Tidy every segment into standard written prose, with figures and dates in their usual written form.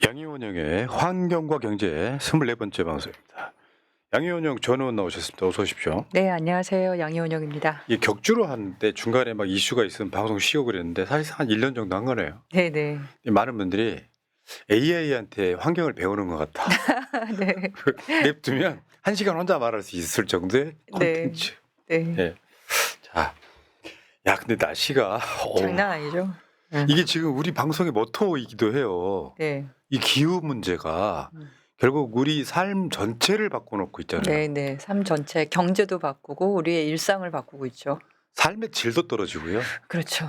양희원형의 환경과 경제 24번째 방송입니다. 양희원형 전 의원 나오셨습니다. 어서 오십시오. 네, 안녕하세요. 양희원영입니다. 이 격주로 하는데 중간에 막 이슈가 있으면 방송 쉬고 그랬는데 사실상 한 1년 정도 한 거네요. 네네. 많은 분들이 AI한테 환경을 배우는 것 같다. 네. 냅두면 1시간 혼자 말할 수 있을 정도의 콘텐츠. 네. 네. 자, 야 근데 날씨가 장난 아니죠? 이게 지금 우리 방송의 모토이기도 해요. 네. 이 기후 문제가 결국 우리 삶 전체를 바꿔놓고 있잖아요. 네네. 삶 전체 경제도 바꾸고 우리의 일상을 바꾸고 있죠. 삶의 질도 떨어지고요. 그렇죠.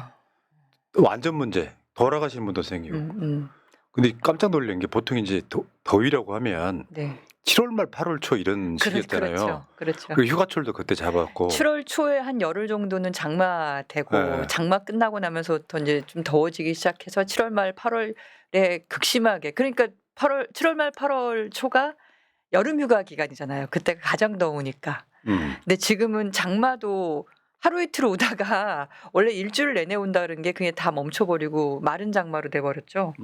또 완전 문제, 돌아가신 분도 생기고. 근데 깜짝 놀란 게 보통 이제 더위라고 하면 네. 7월 말 8월 초 이런 시기였잖아요. 그렇죠. 그렇죠. 그리고 휴가철도 그때 잡았고. 7월 초에 한 열흘 정도는 장마 되고 네. 장마 끝나고 나면서부터 이제 좀 더워지기 시작해서 7월 말 8월에 극심하게 그러니까 7월 말 8월 초가 여름 휴가 기간이잖아요. 그때가 가장 더우니까. 근데 지금은 장마도 하루 이틀 오다가 원래 일주일 내내 온다는 게 그게 다 멈춰버리고 마른 장마로 돼버렸죠.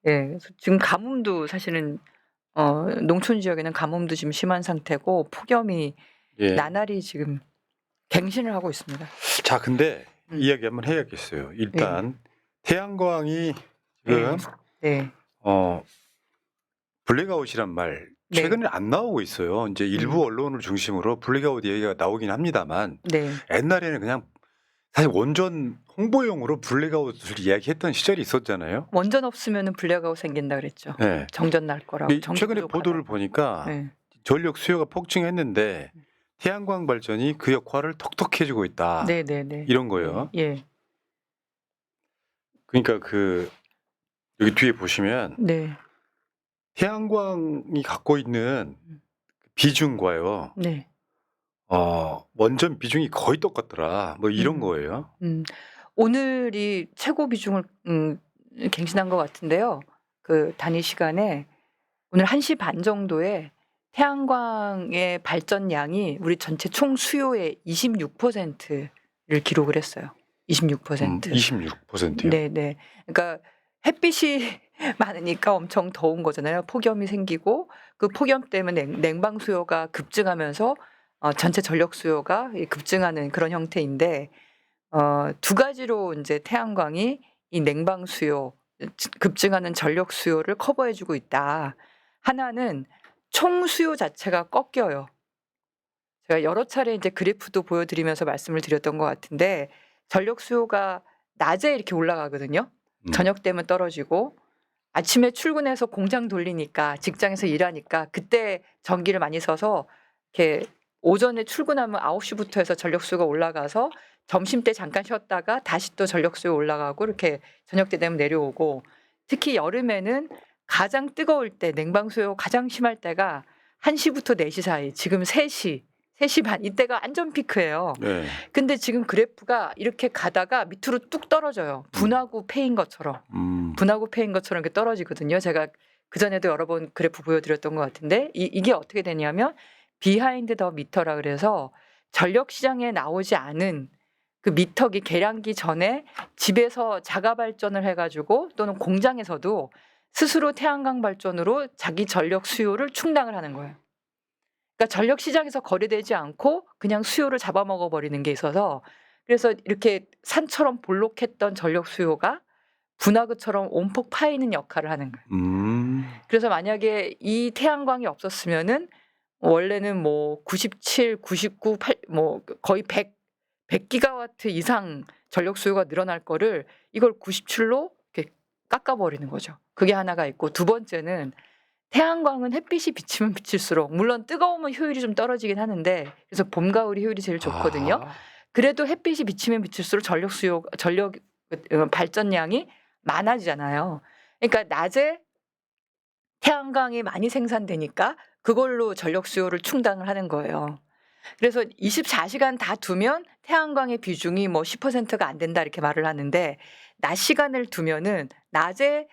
예, 그래서 지금 가뭄도 사실은 농촌 지역에는 가뭄도 지금 심한 상태고 폭염이 예. 나날이 지금 갱신을 하고 있습니다. 자, 근데 이야기 한번 해야겠어요. 일단 태양광이 지금 네. 블랙아웃이란 말 네. 최근에 안 나오고 있어요. 이제 일부 언론을 중심으로 블랙아웃 얘기가 나오긴 합니다만 네. 옛날에는 그냥 사실 원전 홍보용으로 블랙아웃을 이야기했던 시절이 있었잖아요. 원전 없으면 블랙아웃 생긴다 그랬죠. 네. 정전 날 거라고. 근데 전기 최근에 부족하다고. 보도를 보니까 네. 전력 수요가 폭증했는데 태양광 발전이 그 역할을 톡톡해주고 있다. 네네네. 이런 거예요. 예. 그러니까 그 여기 뒤에 보시면 네. 태양광이 갖고 있는 비중과요. 네. 원전 비중이 거의 똑같더라. 뭐 이런 거예요. 오늘이 최고 비중을 갱신한 것 같은데요. 그 단위 시간에 오늘 1시 반 정도에 태양광의 발전량이 우리 전체 총 수요의 26%를 기록을 했어요. 26%. 26%요. 네네. 그러니까 햇빛이 많으니까 엄청 더운 거잖아요. 폭염이 생기고 그 폭염 때문에 냉방 수요가 급증하면서 전체 전력 수요가 급증하는 그런 형태인데 두 가지로 이제 태양광이 이 냉방 수요, 급증하는 전력 수요를 커버해주고 있다. 하나는 총 수요 자체가 꺾여요. 제가 여러 차례 이제 그래프도 보여드리면서 말씀을 드렸던 것 같은데 전력 수요가 낮에 이렇게 올라가거든요. 저녁 되면 떨어지고 아침에 출근해서 공장 돌리니까 직장에서 일하니까 그때 전기를 많이 써서 이렇게 오전에 출근하면 9시부터 해서 전력 수요가 올라가서 점심때 잠깐 쉬었다가 다시 또 전력 수요 올라가고 이렇게 저녁 때 되면 내려오고 특히 여름에는 가장 뜨거울 때 냉방 수요 가장 심할 때가 1시부터 4시 사이 지금 3시 반 이때가 안전 피크예요. 네. 근데 지금 그래프가 이렇게 가다가 밑으로 뚝 떨어져요. 분화구 패인 것처럼. 분화구 패인 것처럼 이렇게 떨어지거든요. 제가 그전에도 여러 번 그래프 보여드렸던 것 같은데 이게 어떻게 되냐면 비하인드 더 미터라 그래서 전력 시장에 나오지 않은 그 미터기 계량기 전에 집에서 자가 발전을 해가지고 또는 공장에서도 스스로 태양광 발전으로 자기 전력 수요를 충당을 하는 거예요. 그러니까 전력 시장에서 거래되지 않고 그냥 수요를 잡아먹어 버리는 게 있어서 그래서 이렇게 산처럼 볼록했던 전력 수요가 분화구처럼 온폭 파이는 역할을 하는 거예요. 그래서 만약에 이 태양광이 없었으면은 원래는 뭐 97, 99, 8, 뭐 거의 100기가와트 이상 전력 수요가 늘어날 거를 이걸 97로 이렇게 깎아버리는 거죠. 그게 하나가 있고 두 번째는 태양광은 햇빛이 비치면 비칠수록 물론 뜨거우면 효율이 좀 떨어지긴 하는데 그래서 봄 가을이 효율이 제일 좋거든요. 그래도 햇빛이 비치면 비칠수록 전력 발전량이 많아지잖아요. 그러니까 낮에 태양광이 많이 생산되니까 그걸로 전력 수요를 충당을 하는 거예요. 그래서 24시간 다 두면 태양광의 비중이 뭐 10%가 안 된다 이렇게 말을 하는데 낮 시간을 두면은 낮에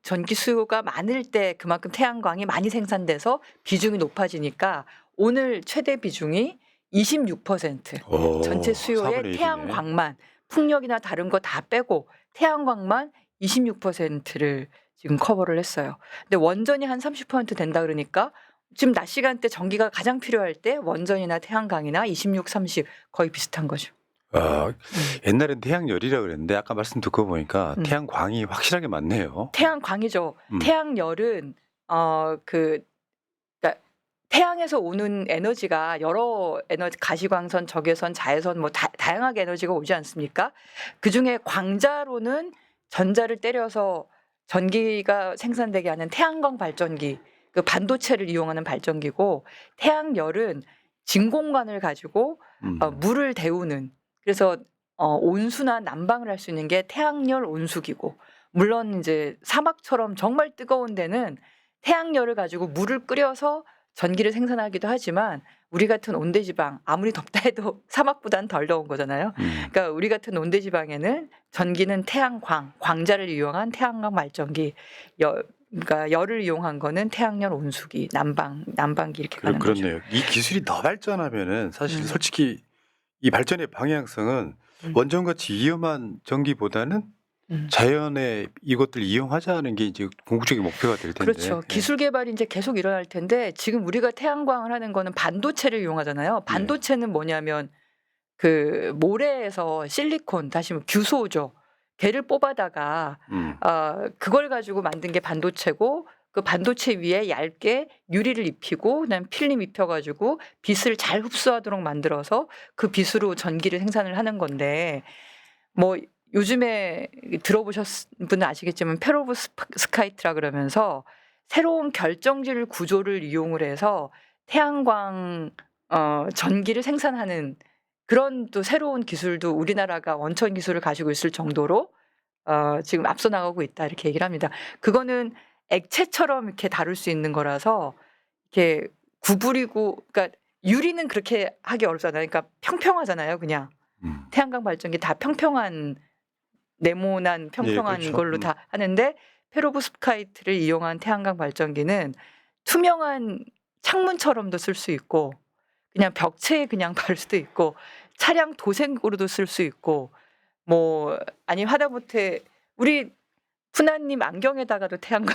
전기 수요가 많을 때 그만큼 태양광이 많이 생산돼서 비중이 높아지니까 오늘 최대 비중이 26%. 전체 수요의 태양광만 풍력이나 다른 거 다 빼고 태양광만 26%를 지금 커버를 했어요. 근데 원전이 한 30% 된다 그러니까 지금 낮 시간대 전기가 가장 필요할 때 원전이나 태양광이나 26, 30 거의 비슷한 거죠. 옛날엔 태양열이라 그랬는데 아까 말씀 듣고 보니까 음. 태양광이 확실하게 많네요. 태양광이죠. 태양열은 그러니까 태양에서 오는 에너지가 여러 에너지 가시광선, 적외선, 자외선 뭐 다양하게 에너지가 오지 않습니까? 그중에 광자로는 전자를 때려서 전기가 생산되게 하는 태양광 발전기, 그 반도체를 이용하는 발전기고 태양열은 진공관을 가지고 물을 데우는 그래서 온수나 난방을 할 수 있는 게 태양열 온수기고 물론 이제 사막처럼 정말 뜨거운 데는 태양열을 가지고 물을 끓여서 전기를 생산하기도 하지만 우리 같은 온대지방 아무리 덥다 해도 사막보다는 덜 더운 거잖아요. 그러니까 우리 같은 온대지방에는 전기는 태양광, 광자를 이용한 태양광 발전기, 그러니까 열을 이용한 거는 태양열 온수기, 난방기 이렇게 가는 거죠. 그렇네요. 이 기술이 더 발전하면은 사실 솔직히 이 발전의 방향성은 원전같이 위험한 전기보다는 자연의 이것들 이용하자는 게 이제 궁극적인 목표가 될 텐데. 그렇죠. 기술 개발이 이제 계속 일어날 텐데 지금 우리가 태양광을 하는 거는 반도체를 이용하잖아요. 반도체는 뭐냐면 그 모래에서 실리콘 다시 규소죠. 걔를 뽑아다가 그걸 가지고 만든 게 반도체고 그 반도체 위에 얇게 유리를 입히고 그다음 필름 입혀가지고 빛을 잘 흡수하도록 만들어서 그 빛으로 전기를 생산을 하는 건데 뭐 요즘에 들어보셨은 분은 아시겠지만 페로브스카이트라 그러면서 새로운 결정질 구조를 이용을 해서 태양광 전기를 생산하는 그런 또 새로운 기술도 우리나라가 원천 기술을 가지고 있을 정도로 지금 앞서 나가고 있다 이렇게 얘기를 합니다. 그거는 액체처럼 이렇게 다룰 수 있는 거라서 이렇게 구부리고 그러니까 유리는 그렇게 하기 어렵잖아요. 그러니까 평평하잖아요, 그냥. 태양광 발전기 다 평평한 네모난 평평한 그렇죠. 걸로 다 하는데 페로브스카이트를 이용한 태양광 발전기는 투명한 창문처럼도 쓸 수 있고 그냥 벽체에 그냥 달 수도 있고 차량 도색으로도 쓸 수 있고 뭐 아니 하다못해 우리 푸나님 안경에다가도 태양광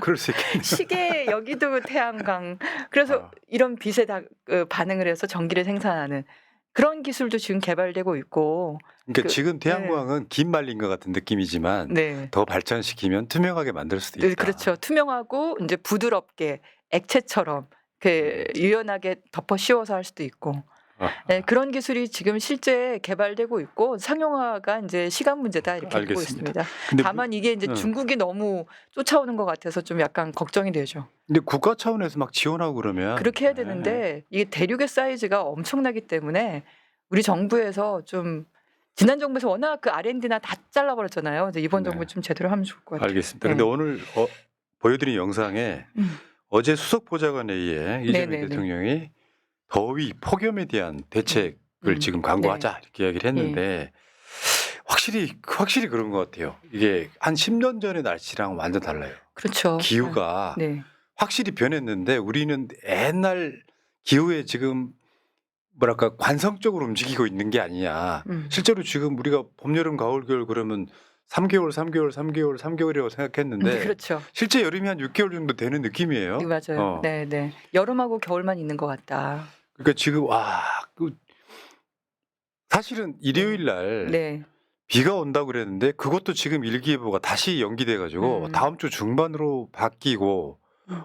그럴 수 있겠네요. 시계 여기도 태양광 그래서 이런 빛에 다 반응을 해서 전기를 생산하는 그런 기술도 지금 개발되고 있고 그러니까 지금 태양광은 긴 말린 것 같은 느낌이지만 더 발전시키면 투명하게 만들 수도 있다. 그렇죠. 투명하고 이제 부드럽게 액체처럼 유연하게 덮어 씌워서 할 수도 있고 그런 기술이 지금 실제 개발되고 있고 상용화가 이제 시간 문제다 이렇게 보고 있습니다. 다만 이게 이제 중국이 너무 쫓아오는 것 같아서 좀 약간 걱정이 되죠. 근데 국가 차원에서 막 지원하고 그러면 그렇게 해야 되는데 이게 대륙의 사이즈가 엄청나기 때문에 우리 정부에서 좀 지난 정부에서 워낙 그 R&D나 다 잘라버렸잖아요. 그래서 이번 정부 좀 제대로 하면 좋을 것 같아요. 알겠습니다. 근데 오늘 보여드린 영상에 어제 수석 보좌관회의에 이재명 대통령이 더위 폭염에 대한 대책을 지금 강구하자 이렇게 이야기를 했는데 확실히 그런 것 같아요. 이게 한 10년 전의 날씨랑 완전 달라요. 그렇죠. 기후가 확실히 변했는데 우리는 옛날 기후에 지금 뭐랄까 관성적으로 움직이고 있는 게 아니냐. 실제로 지금 우리가 봄, 여름, 가을, 겨울 그러면 3개월이라고 생각했는데 그렇죠. 실제 여름이 한 6개월 정도 되는 느낌이에요. 맞아요. 네. 여름하고 겨울만 있는 것 같다. 그러니까 지금 사실은 일요일 날 비가 온다고 그랬는데 그것도 지금 일기예보가 다시 연기돼 가지고 다음 주 중반으로 바뀌고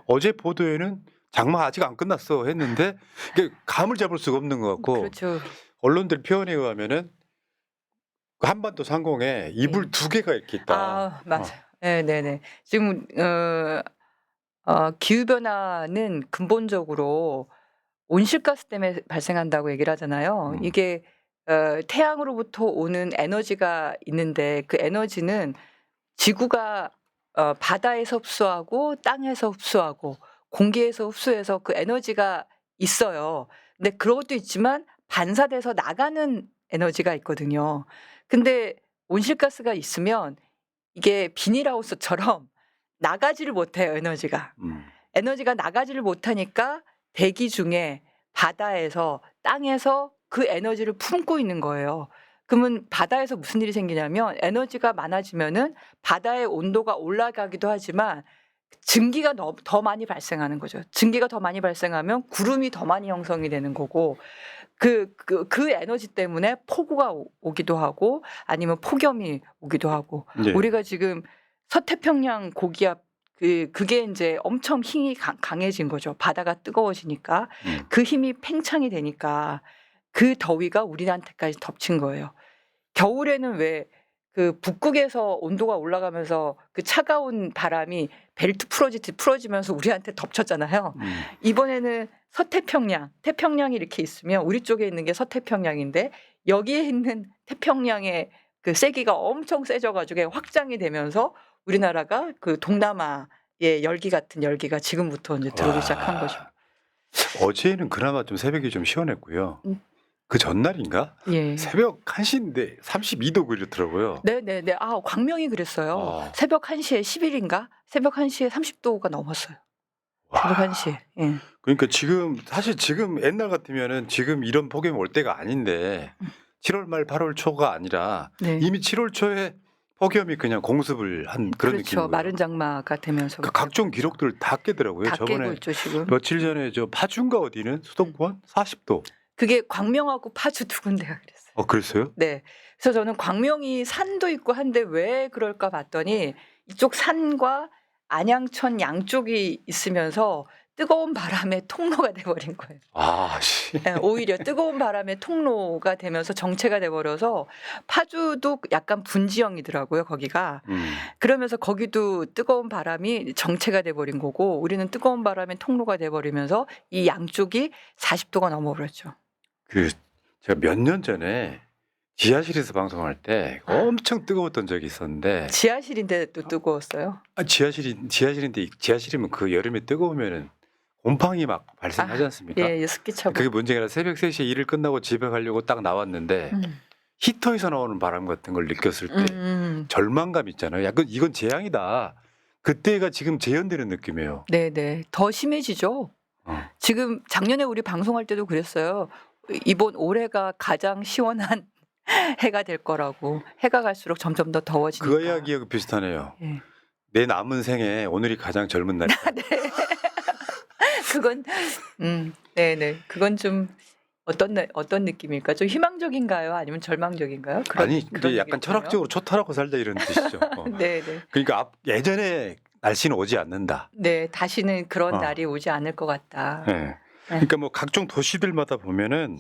어제 보도에는 장마 아직 안 끝났어 했는데 이게 감을 잡을 수가 없는 것 같고 그렇죠. 언론들 표현에 의하면은 한반도 상공에 이불 2개가 이렇게 있다. 맞아요. 네네네. 지금 기후 변화는 근본적으로 온실가스 때문에 발생한다고 얘기를 하잖아요. 이게 태양으로부터 오는 에너지가 있는데 그 에너지는 지구가 바다에서 흡수하고 땅에서 흡수하고 공기에서 흡수해서 그 에너지가 있어요. 근데 그런 것도 있지만 반사돼서 나가는 에너지가 있거든요. 근데 온실가스가 있으면 이게 비닐하우스처럼 나가지를 못해요, 에너지가. 에너지가 나가지를 못하니까 대기 중에 바다에서 땅에서 그 에너지를 품고 있는 거예요. 그러면 바다에서 무슨 일이 생기냐면 에너지가 많아지면은 바다의 온도가 올라가기도 하지만 증기가 더 많이 발생하는 거죠. 증기가 더 많이 발생하면 구름이 더 많이 형성이 되는 거고 그 에너지 때문에 폭우가 오기도 하고 아니면 폭염이 오기도 하고 네. 우리가 지금 서태평양 고기압 그게 이제 엄청 힘이 강해진 거죠. 바다가 뜨거워지니까 그 힘이 팽창이 되니까 그 더위가 우리한테까지 덮친 거예요. 겨울에는 왜 그 북극에서 온도가 올라가면서 그 차가운 바람이 벨트 풀어지면서 우리한테 덮쳤잖아요. 이번에는 태평양이 이렇게 있으면 우리 쪽에 있는 게 서태평양인데 여기에 있는 태평양의 그 세기가 엄청 세져가지고 확장이 되면서 우리나라가 그 동남아의 열기 같은 열기가 지금부터 이제 들어오기 시작한 거죠. 어제는 그나마 좀 새벽이 좀 시원했고요. 그 전날인가? 예. 새벽 1시인데 32도 이렇더라고요. 네네네. 아, 광명이 그랬어요. 새벽 1시에 10일인가? 새벽 1시에 30도가 넘었어요. 새벽 1시에. 예. 그러니까 사실 지금 옛날 같으면은 지금 이런 폭염이 올 때가 아닌데 7월 말 8월 초가 아니라 네. 이미 7월 초에 폭염이 그냥 공습을 한 그런 그렇죠. 느낌이에요. 마른 장마가 되면서. 그러니까 각종 기록들 다 깨더라고요. 다 깨고 저번에 있죠, 지금. 며칠 전에 저 파주인가 어디는 수도권 40도. 그게 광명하고 파주 두 군데가 그랬어요. 그랬어요? 네. 그래서 저는 광명이 산도 있고 한데 왜 그럴까 봤더니 이쪽 산과 안양천 양쪽이 있으면서 뜨거운 바람의 통로가 돼버린 거예요. 아, 씨. 네, 오히려 뜨거운 바람의 통로가 되면서 정체가 돼버려서 파주도 약간 분지형이더라고요, 거기가. 그러면서 거기도 뜨거운 바람이 정체가 돼버린 거고 우리는 뜨거운 바람의 통로가 돼버리면서 이 양쪽이 40도가 넘어버렸죠. 제가 몇 년 전에 지하실에서 방송할 때 엄청 뜨거웠던 적이 있었는데 지하실인데 또 뜨거웠어요? 지하실인데 지하실이면 그 여름에 뜨거우면은 곰팡이 막 발생하지 않습니까? 예, 습기 처분. 그게 문제가 아니라 새벽 3시에 일을 끝나고 집에 가려고 딱 나왔는데 히터에서 나오는 바람 같은 걸 느꼈을 때 절망감 있잖아요. 약간 이건 재앙이다. 그때가 지금 재현되는 느낌이에요. 네네. 더 심해지죠. 지금 작년에 우리 방송할 때도 그랬어요. 이번 올해가 가장 시원한 해가 될 거라고. 해가 갈수록 점점 더 더워지니까. 그거 이야기하고 비슷하네요. 예. 내 남은 생에 오늘이 가장 젊은 날이다. 네. 그건 네네. 그건 좀 어떤 느낌일까? 좀 희망적인가요? 아니면 절망적인가요? 아니, 그게 약간 철학적으로 초탈하고 살자 이런 뜻이죠. 네네. 그러니까 예전에 날씨는 오지 않는다. 네, 다시는 그런 날이 오지 않을 것 같다. 네. 그러니까 뭐 각종 도시들마다 보면은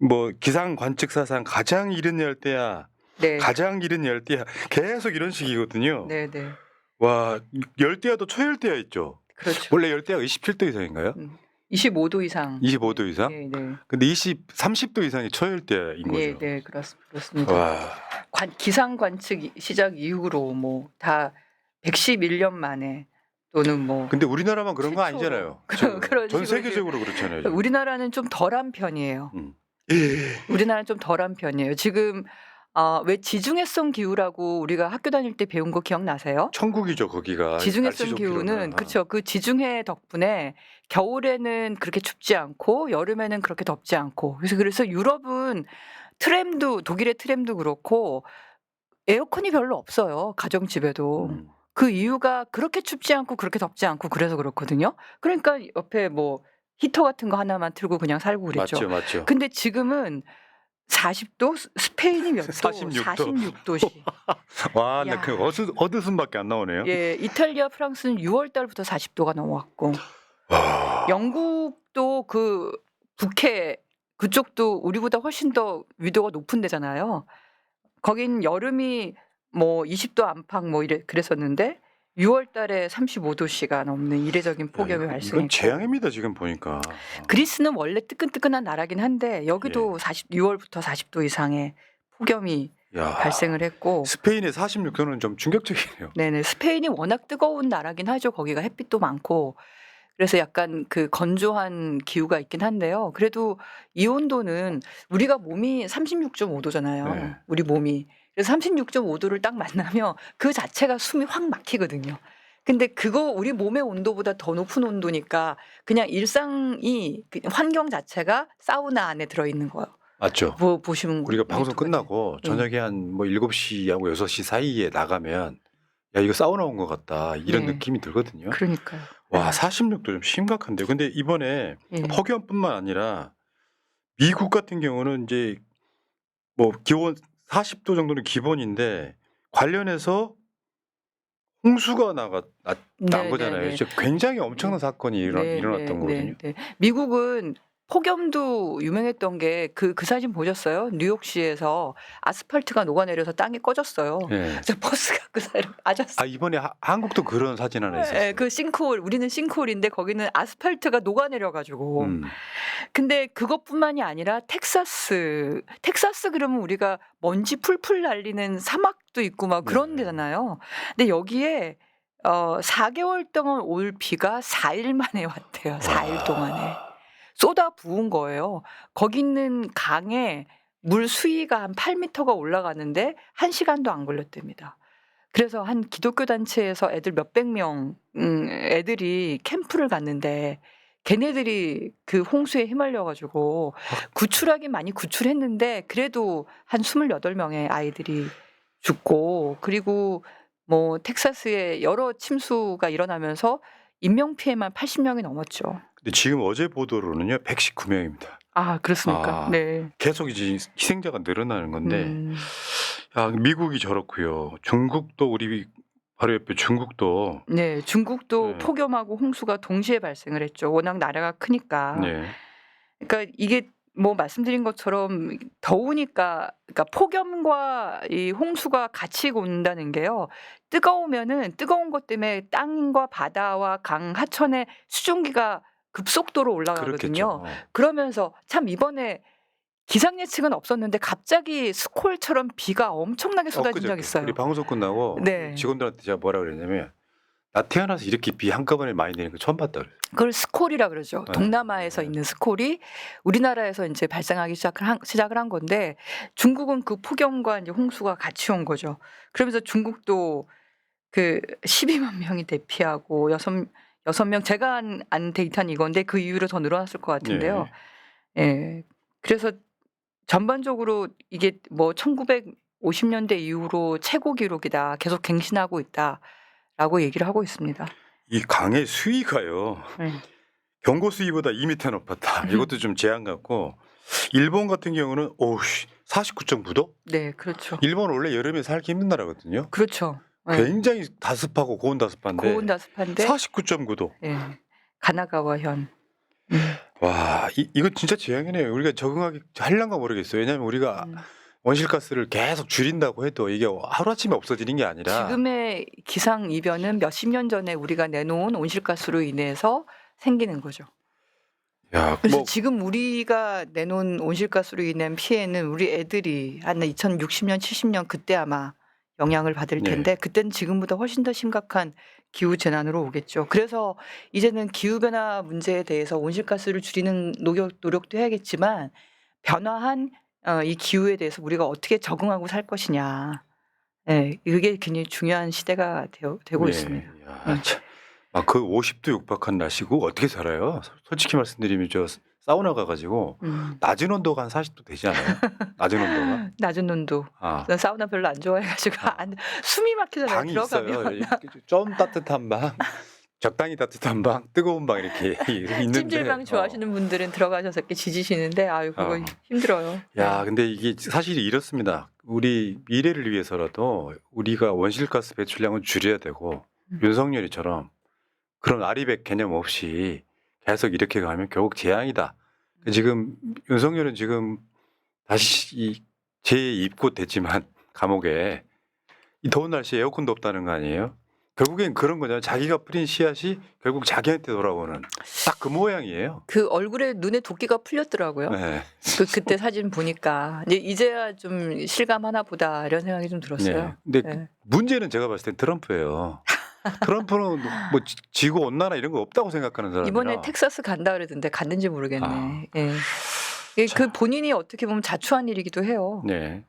뭐 기상 관측사상 가장 이른 열대야, 네. 가장 이른 열대야 계속 이런 식이거든요. 네네. 와, 열대야도 초열대야 있죠. 그렇죠. 원래 열대야가 27도 이상인가요? 25도 이상. 25도 이상? 네, 네. 근데 30도 이상이 초열대야인 거죠. 네, 네, 그렇습니다. 와. 기상 관측 시작 이후로 뭐 다 111년 만에 또는 뭐. 근데 우리나라만 그런 거 아니잖아요. 전 세계적으로 그렇잖아요. 우리나라는 좀 덜한 편이에요. 우리나라는 좀 덜한 편이에요. 지금 왜 지중해성 기후라고 우리가 학교 다닐 때 배운 거 기억나세요? 천국이죠, 거기가. 지중해성 기후는 그렇죠. 그 지중해 덕분에 겨울에는 그렇게 춥지 않고 여름에는 그렇게 덥지 않고 그래서 유럽은 독일의 트램도 그렇고 에어컨이 별로 없어요. 가정집에도. 그 이유가 그렇게 춥지 않고 그렇게 덥지 않고 그래서 그렇거든요. 그러니까 옆에 뭐 히터 같은 거 하나만 틀고 그냥 살고 그랬죠. 맞죠. 근데 지금은 40도? 스페인이 몇 도? 46도. 46도씩. 와, 나 그 어드순밖에 안 나오네요. 예, 이탈리아, 프랑스는 6월 달부터 40도가 넘어왔고. 영국도 그 북해 그쪽도 우리보다 훨씬 더 위도가 높은 데잖아요. 거긴 여름이 뭐 20도 안팎 뭐 그랬었는데 6월 달에 35도씨가 넘는 이례적인 폭염이 발생했고. 이건 재앙입니다, 지금 보니까. 그리스는 원래 뜨끈뜨끈한 나라긴 한데 여기도 6월부터 40도 이상의 폭염이 발생을 했고. 스페인의 46도는 좀 충격적이네요. 네네. 스페인이 워낙 뜨거운 나라긴 하죠. 거기가 햇빛도 많고. 그래서 약간 그 건조한 기후가 있긴 한데요. 그래도 이 온도는 우리가 몸이 36.5도잖아요. 네. 우리 몸이. 그래서 36.5도를 딱 만나면 그 자체가 숨이 확 막히거든요. 근데 그거 우리 몸의 온도보다 더 높은 온도니까 그냥 일상이 환경 자체가 사우나 안에 들어있는 거예요. 맞죠. 보시면 우리가 방송 유튜브 끝나고 저녁에 한 뭐 7시하고 6시 사이에 나가면 야 이거 사우나 온 것 같다 이런 네. 느낌이 들거든요. 그러니까요. 와 네. 46도 좀 심각한데요. 근데 이번에 예. 폭염뿐만 아니라 미국 같은 경우는 이제 뭐 기온 40도 정도는 기본인데 관련해서 홍수가 난 거잖아요. 네네네. 진짜 굉장히 엄청난 사건이 일어났던 거거든요. 네네네. 미국은 폭염도 유명했던 게 그 사진 보셨어요? 뉴욕시에서 아스팔트가 녹아내려서 땅이 꺼졌어요. 예. 그래서 버스가 그 사이로 빠졌어요. 이번에 한국도 그런 사진 하나 있었어요. 예, 그 싱크홀, 우리는 싱크홀인데 거기는 아스팔트가 녹아내려 가지고. 근데 그것뿐만이 아니라 텍사스 그러면 우리가 먼지 풀풀 날리는 사막도 있고 막 그런 네. 데잖아요. 근데 여기에 4개월 동안 올 비가 4일 만에 왔대요. 4일 동안에. 쏟아 부은 거예요. 거기 있는 강에 물 수위가 한 8m가 올라가는데 1시간도 안 걸렸답니다. 그래서 한 기독교 단체에서 애들 몇백 명 애들이 캠프를 갔는데 걔네들이 그 홍수에 휘말려 가지고 구출하긴 많이 구출했는데 그래도 한 28명의 아이들이 죽고, 그리고 뭐 텍사스에 여러 침수가 일어나면서 인명 피해만 80명이 넘었죠. 근데 지금 어제 보도로는요 119명입니다. 아, 그렇습니까? 네. 계속 이제 희생자가 늘어나는 건데 음. 미국이 저렇고요. 중국도 우리 바로 옆에 중국도 네. 중국도 네. 폭염하고 홍수가 동시에 발생을 했죠. 워낙 나라가 크니까. 네. 그러니까 이게 뭐 말씀드린 것처럼 더우니까, 그러니까 폭염과 이 홍수가 같이 온다는 게요. 뜨거우면은 뜨거운 것 때문에 땅과 바다와 강, 하천의 수증기가 급속도로 올라가거든요. 그렇겠죠. 그러면서 참 이번에 기상 예측은 없었는데 갑자기 스콜처럼 비가 엄청나게 쏟아진 적이 있어요. 우리 방송 끝나고 네. 직원들한테 제가 뭐라 그랬냐면 나 태어나서 이렇게 비 한꺼번에 많이 내리는 거 처음 봤다 그랬어요. 그걸 스콜이라 그러죠. 네. 동남아에서 네. 있는 스콜이 우리나라에서 이제 발생하기 시작을 한 건데, 중국은 그 폭염과 이제 홍수가 같이 온 거죠. 그러면서 중국도 그 12만 명이 대피하고 여섯 명, 제가 안 데이터는 이건데 그 이후로 더 늘어났을 것 같은데요. 예. 그래서 전반적으로 이게 뭐 1950년대 이후로 최고 기록이다, 계속 갱신하고 있다라고 얘기를 하고 있습니다. 이 강의 수위가요. 네. 경고 수위보다 2m 높았다. 이것도 좀 제한 같고, 일본 같은 경우는 49.9도? 네, 그렇죠. 일본 원래 여름에 살기 힘든 나라거든요. 그렇죠. 네. 굉장히 다습하고 고온 다습한데 고온 다습한데 49.9도. 예. 가나가와현. 와, 이거 진짜 재앙이네요. 우리가 적응하기 할란가 모르겠어요. 왜냐하면 우리가 온실가스를 계속 줄인다고 해도 이게 하루아침에 없어지는 게 아니라 지금의 기상 이변은 몇십 년 전에 우리가 내놓은 온실가스로 인해서 생기는 거죠. 야, 그래서 뭐 지금 우리가 내놓은 온실가스로 인한 피해는 우리 애들이 한 2060년, 70년 그때 아마 영향을 받을 텐데 그때는 지금보다 훨씬 더 심각한 기후 재난으로 오겠죠. 그래서 이제는 기후 변화 문제에 대해서 온실가스를 줄이는 노력도 해야겠지만 변화한 이 기후에 대해서 우리가 어떻게 적응하고 살 것이냐. 예, 이게 굉장히 중요한 시대가 되고 있습니다. 야, 참. 그 50도 육박한 날씨고 어떻게 살아요? 솔직히 말씀드리면 저 사우나 가가지고 낮은 온도가 한 40도 되지 않아요? 낮은 온도가? 낮은 온도. 난 사우나 별로 안 좋아해가지고 숨이 막히잖아요. 방이 들어가면. 있어요. 좀 따뜻한 방, 적당히 따뜻한 방, 뜨거운 방 이렇게 있는데. 찜질방 좋아하시는 분들은 들어가셔서 이렇게 지지시는데 그거 힘들어요. 야, 근데 이게 사실이 이렇습니다. 우리 미래를 위해서라도 우리가 온실가스 배출량을 줄여야 되고 윤석열이처럼 그런 아리백 개념 없이 계속 이렇게 가면 결국 재앙이다. 지금 윤석열은 지금 다시 재입고 됐지만 감옥에 이 더운 날씨에 에어컨도 없다는 거 아니에요? 결국엔 그런 거잖아요. 자기가 뿌린 씨앗이 결국 자기한테 돌아오는 딱 그 모양이에요. 그 얼굴에 눈에 도끼가 풀렸더라고요. 네. 그때 사진 보니까 이제야 좀 실감하나 보다 이런 생각이 좀 들었어요. 네. 근데 네. 문제는 제가 봤을 땐 트럼프예요. 트럼프는 뭐 지구 온난화 이런 거 없다고 생각하는 사람이라. 이번에 텍사스 간다 그러던데 갔는지 모르겠네. 예. 자. 그 본인이 어떻게 보면 자초한 일이기도 해요. 네.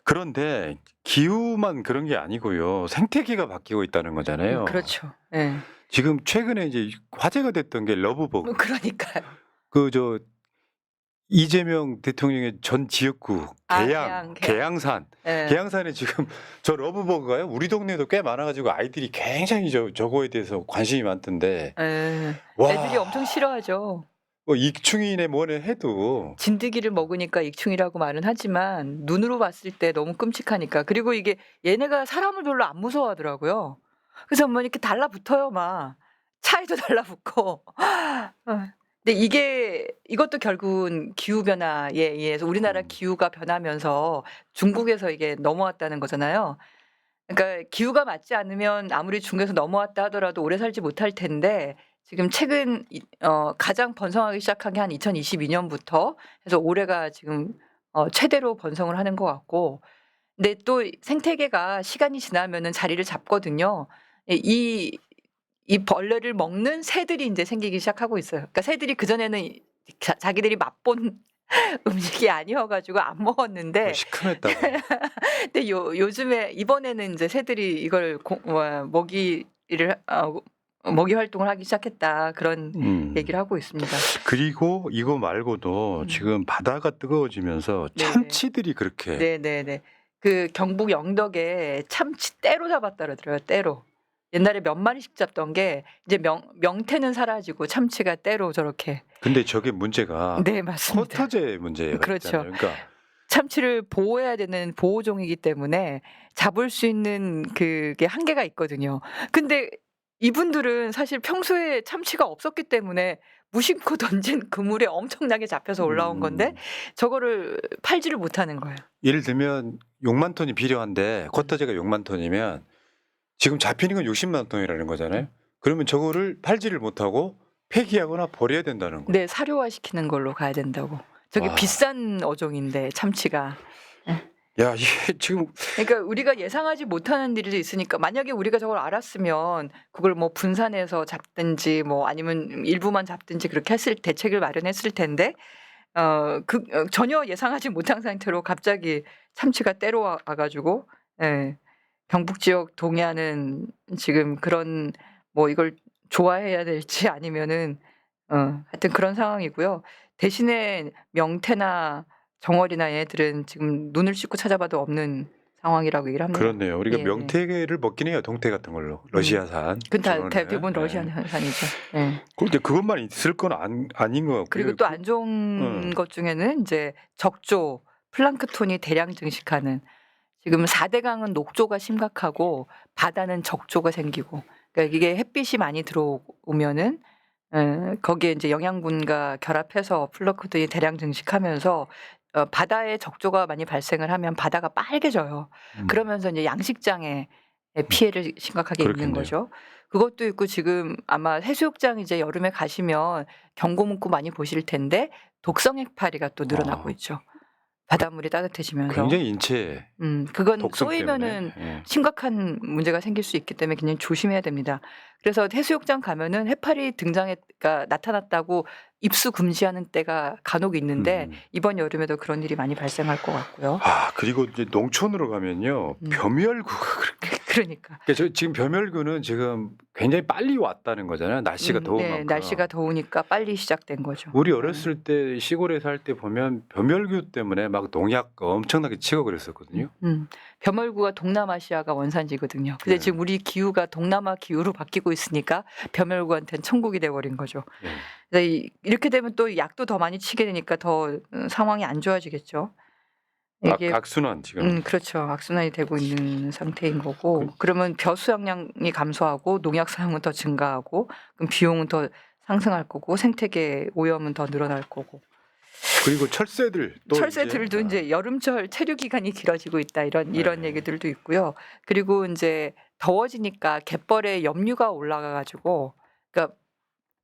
그런데 기후만 그런 게 아니고요. 생태계가 바뀌고 있다는 거잖아요. 그렇죠. 예. 지금 최근에 이제 화제가 됐던 게 러브버그. 그러니까요. 이재명 대통령의 전 지역구 계양산. 예. 계양산에 지금 저 러브버거가요. 우리 동네도 꽤 많아가지고 아이들이 굉장히 저거에 대해서 관심이 많던데. 예. 와, 애들이 엄청 싫어하죠. 뭐 익충이네 뭐네 해도 진드기를 먹으니까 익충이라고 말은 하지만 눈으로 봤을 때 너무 끔찍하니까. 그리고 이게 얘네가 사람을 별로 안 무서워하더라고요. 그래서 뭐 이렇게 달라붙어요, 막. 차에도 달라붙고. 근데 이것도 결국은 기후 변화에 의해서 우리나라 기후가 변하면서 중국에서 이게 넘어왔다는 거잖아요. 그러니까 기후가 맞지 않으면 아무리 중국에서 넘어왔다 하더라도 오래 살지 못할 텐데 지금 최근 가장 번성하기 시작한 게 한 2022년부터 해서 올해가 지금 최대로 번성을 하는 것 같고, 근데 또 생태계가 시간이 지나면은 자리를 잡거든요. 이 벌레를 먹는 새들이 이제 생기기 시작하고 있어요. 그러니까 새들이 그전에는 자기들이 맛본 음식이 아니어가지고 안 먹었는데 시큼했다고. 근데 요즘에 이번에는 이제 새들이 이걸 먹이 활동을 하기 시작했다, 그런 얘기를 하고 있습니다. 그리고 이거 말고도 지금 바다가 뜨거워지면서 네네. 참치들이 그렇게. 네네네. 그 경북 영덕에 참치 떼로 잡았다 그러더라고요. 떼로. 옛날에 몇 마리씩 잡던 게 이제 명태는 사라지고 참치가 떼로 저렇게. 근데 저게 문제가 네, 맞습니다. 쿼터제 문제가 그렇죠. 있잖아요. 그러니까 참치를 보호해야 되는 보호종이기 때문에 잡을 수 있는 그게 한계가 있거든요. 근데 이분들은 사실 평소에 참치가 없었기 때문에 무심코 던진 그물에 엄청나게 잡혀서 올라온 건데 저거를 팔지를 못하는 거예요. 예를 들면 6만 톤이 필요한데 쿼터제가 6만 톤이면 지금 잡히는 건 60만 톤이라는 거잖아요. 그러면 저거를 팔지를 못하고 폐기하거나 버려야 된다는 거예요. 네, 사료화시키는 걸로 가야 된다고. 저게 와. 비싼 어종인데 참치가. 야, 이게 지금 그러니까 우리가 예상하지 못하는 일이 있으니까 만약에 우리가 저걸 알았으면 그걸 뭐 분산해서 잡든지 뭐 아니면 일부만 잡든지 그렇게 했을 대책을 마련했을 텐데 전혀 예상하지 못한 상태로 갑자기 참치가 때로 와가지고 경북 지역 동해안은 지금 그런 뭐 이걸 좋아해야 될지 아니면은 하여튼 그런 상황이고요. 대신에 명태나 정어리나 얘들은 지금 눈을 씻고 찾아봐도 없는 상황이라고 얘기를 합니다. 그렇네요. 우리가 예, 명태를 먹긴 해요. 동태 같은 걸로. 러시아산. 그건 다 저거는. 대부분 예. 러시아산이죠. 예. 근데 그것만 있을 건 아닌 것 같고. 그리고 또 안 좋은 것 중에는 이제 적조, 플랑크톤이 대량 증식하는, 지금 4대강은 녹조가 심각하고 바다는 적조가 생기고, 그러니까 이게 햇빛이 많이 들어오면은 거기에 이제 영양분과 결합해서 플랑크톤이 대량 증식하면서 바다에 적조가 많이 발생을 하면 바다가 빨개져요. 그러면서 이제 양식장에 피해를 심각하게 입는 그렇겠네요. 거죠. 그것도 있고 지금 아마 해수욕장 이제 여름에 가시면 경고 문구 많이 보실 텐데 독성 해파리가 또 늘어나고 있죠. 바닷물이 따뜻해지면서. 굉장히 인체에 그건 독성 쏘이면은 때문에. 심각한 문제가 생길 수 있기 때문에 굉장히 조심해야 됩니다. 그래서 해수욕장 가면은 해파리 그러니까 나타났다고 입수 금지하는 때가 간혹 있는데 이번 여름에도 그런 일이 많이 발생할 것 같고요. 그리고 이제 농촌으로 가면요. 벼멸구가 그렇게. 그러니까. 지금 벼멸구는 지금 굉장히 빨리 왔다는 거잖아요. 날씨가 더운 만큼. 날씨가 더우니까 빨리 시작된 거죠. 우리 어렸을 때 시골에 살 때 보면 벼멸구 때문에 막 농약 엄청나게 치고 그랬었거든요. 벼멸구가 동남아시아가 원산지거든요. 근데 지금 우리 기후가 동남아 기후로 바뀌고 있으니까 벼멸구한테는 천국이 돼버린 거죠. 그래서 이렇게 되면 또 약도 더 많이 치게 되니까 더 상황이 안 좋아지겠죠. 이게 악순환 지금. 그렇죠. 악순환이 되고 있는 상태인 거고, 그러면 벼 수확량이 감소하고 농약 사용은 더 증가하고, 그럼 비용은 더 상승할 거고, 생태계 오염은 더 늘어날 거고. 그리고 철새들도 이제 여름철 체류 기간이 길어지고 있다, 이런 얘기들도 있고요. 그리고 이제 더워지니까 갯벌에 염류가 올라가가지고, 그러니까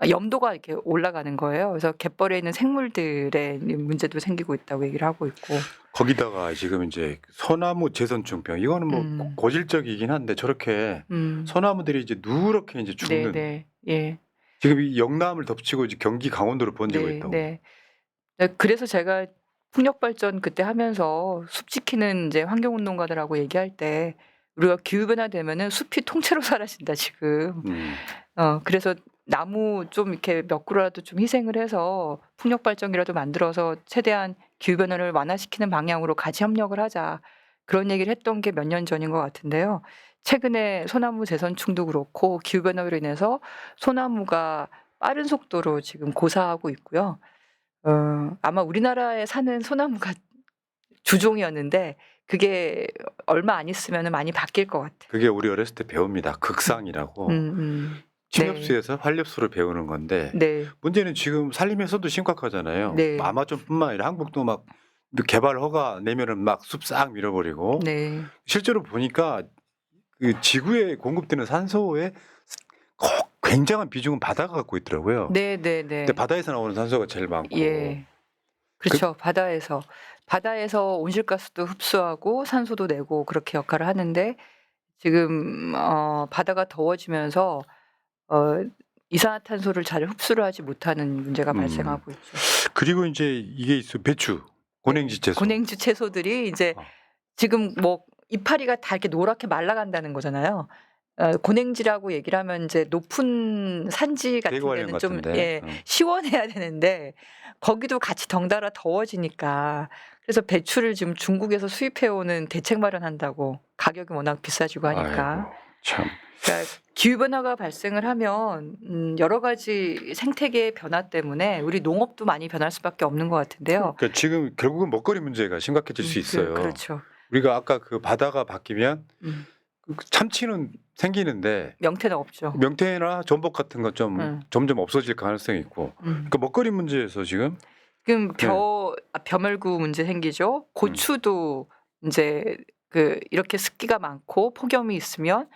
염도가 이렇게 올라가는 거예요. 그래서 갯벌에 있는 생물들의 문제도 생기고 있다고 얘기를 하고 있고. 거기다가 지금 이제 소나무 재선충병, 이거는 뭐 고질적이긴 한데 저렇게 소나무들이 이제 누렇게 이제 죽는. 예. 지금 이 영남을 덮치고 이제 경기 강원도로 번지고 있다고. 네. 그래서 제가 풍력 발전 그때 하면서 숲 지키는 이제 환경운동가들하고 얘기할 때 우리가 기후 변화 되면은 숲이 통째로 사라진다 지금. 그래서 나무 좀 이렇게 몇 그루라도 좀 희생을 해서 풍력 발전기라도 만들어서 최대한 기후 변화를 완화시키는 방향으로 같이 협력을 하자. 그런 얘기를 했던 게 몇 년 전인 것 같은데요. 최근에 소나무 재선충도 그렇고 기후 변화로 인해서 소나무가 빠른 속도로 지금 고사하고 있고요. 아마 우리나라에 사는 소나무가 주종이었는데 그게 얼마 안 있으면 많이 바뀔 것 같아요. 그게 우리 어렸을 때 배웁니다. 극상이라고. 네. 침엽수에서 활엽수를 배우는 건데 네. 문제는 지금 산림에서도 심각하잖아요. 네. 아마존뿐만 아니라 한국도 막 개발 허가 내면은 막 숲 싹 밀어버리고 네. 실제로 보니까 그 지구에 공급되는 산소의 굉장한 비중은 바다가 갖고 있더라고요. 네네네. 근데 바다에서 나오는 산소가 제일 많고. 예. 그렇죠. 바다에서 온실가스도 흡수하고 산소도 내고 그렇게 역할을 하는데 지금 바다가 더워지면서 이산화탄소를 잘 흡수를 하지 못하는 문제가 발생하고 있죠. 그리고 이제 이게 있어 배추, 고냉지 채소. 고냉지 채소들이 이제 지금 뭐 이파리가 다 이렇게 노랗게 말라간다는 거잖아요. 고냉지라고 얘기를 하면 이제 높은 산지 같은 대관령 데는 좀 같은데. 시원해야 되는데 거기도 같이 덩달아 더워지니까 그래서 배추를 지금 중국에서 수입해 오는 대책 마련한다고 가격이 워낙 비싸지고 하니까. 아이고, 참. 그러니까 기후 변화가 발생을 하면 여러 가지 생태계의 변화 때문에 우리 농업도 많이 변할 수밖에 없는 것 같은데요. 그러니까 지금 결국은 먹거리 문제가 심각해질 수 있어요. 그렇죠. 우리가 아까 그 바다가 바뀌면 그 참치는 생기는데 명태는 없죠. 명태나 전복 같은 건 좀 점점 없어질 가능성이 있고. 그러니까 먹거리 문제에서 지금 벼멸구 문제 생기죠. 고추도 이제 이렇게 습기가 많고 폭염이 있으면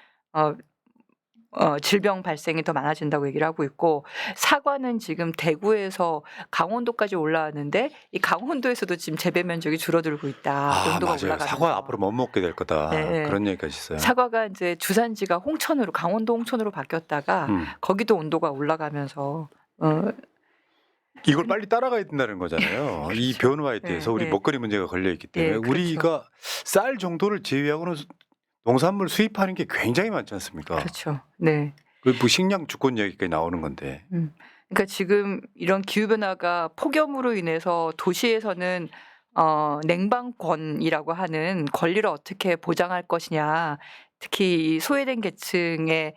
질병 발생이 더 많아진다고 얘기를 하고 있고 사과는 지금 대구에서 강원도까지 올라왔는데 이 강원도에서도 지금 재배 면적이 줄어들고 있다. 온도가 맞아요. 올라가면서. 사과 앞으로 못 먹게 될 거다. 네. 그런 얘기까지 있어요. 사과가 이제 주산지가 홍천으로 강원도 홍천으로 바뀌었다가 거기도 온도가 올라가면서 이걸 빨리 따라가야 된다는 거잖아요. 이 변화에 대해서 우리 먹거리 문제가 걸려 있기 때문에 그렇죠. 우리가 쌀 정도를 제외하고는 농산물 수입하는 게 굉장히 많지 않습니까? 그렇죠. 네. 그 뭐 식량 주권 얘기까지 나오는 건데. 그러니까 지금 이런 기후 변화가 폭염으로 인해서 도시에서는 냉방권이라고 하는 권리를 어떻게 보장할 것이냐. 특히 이 소외된 계층의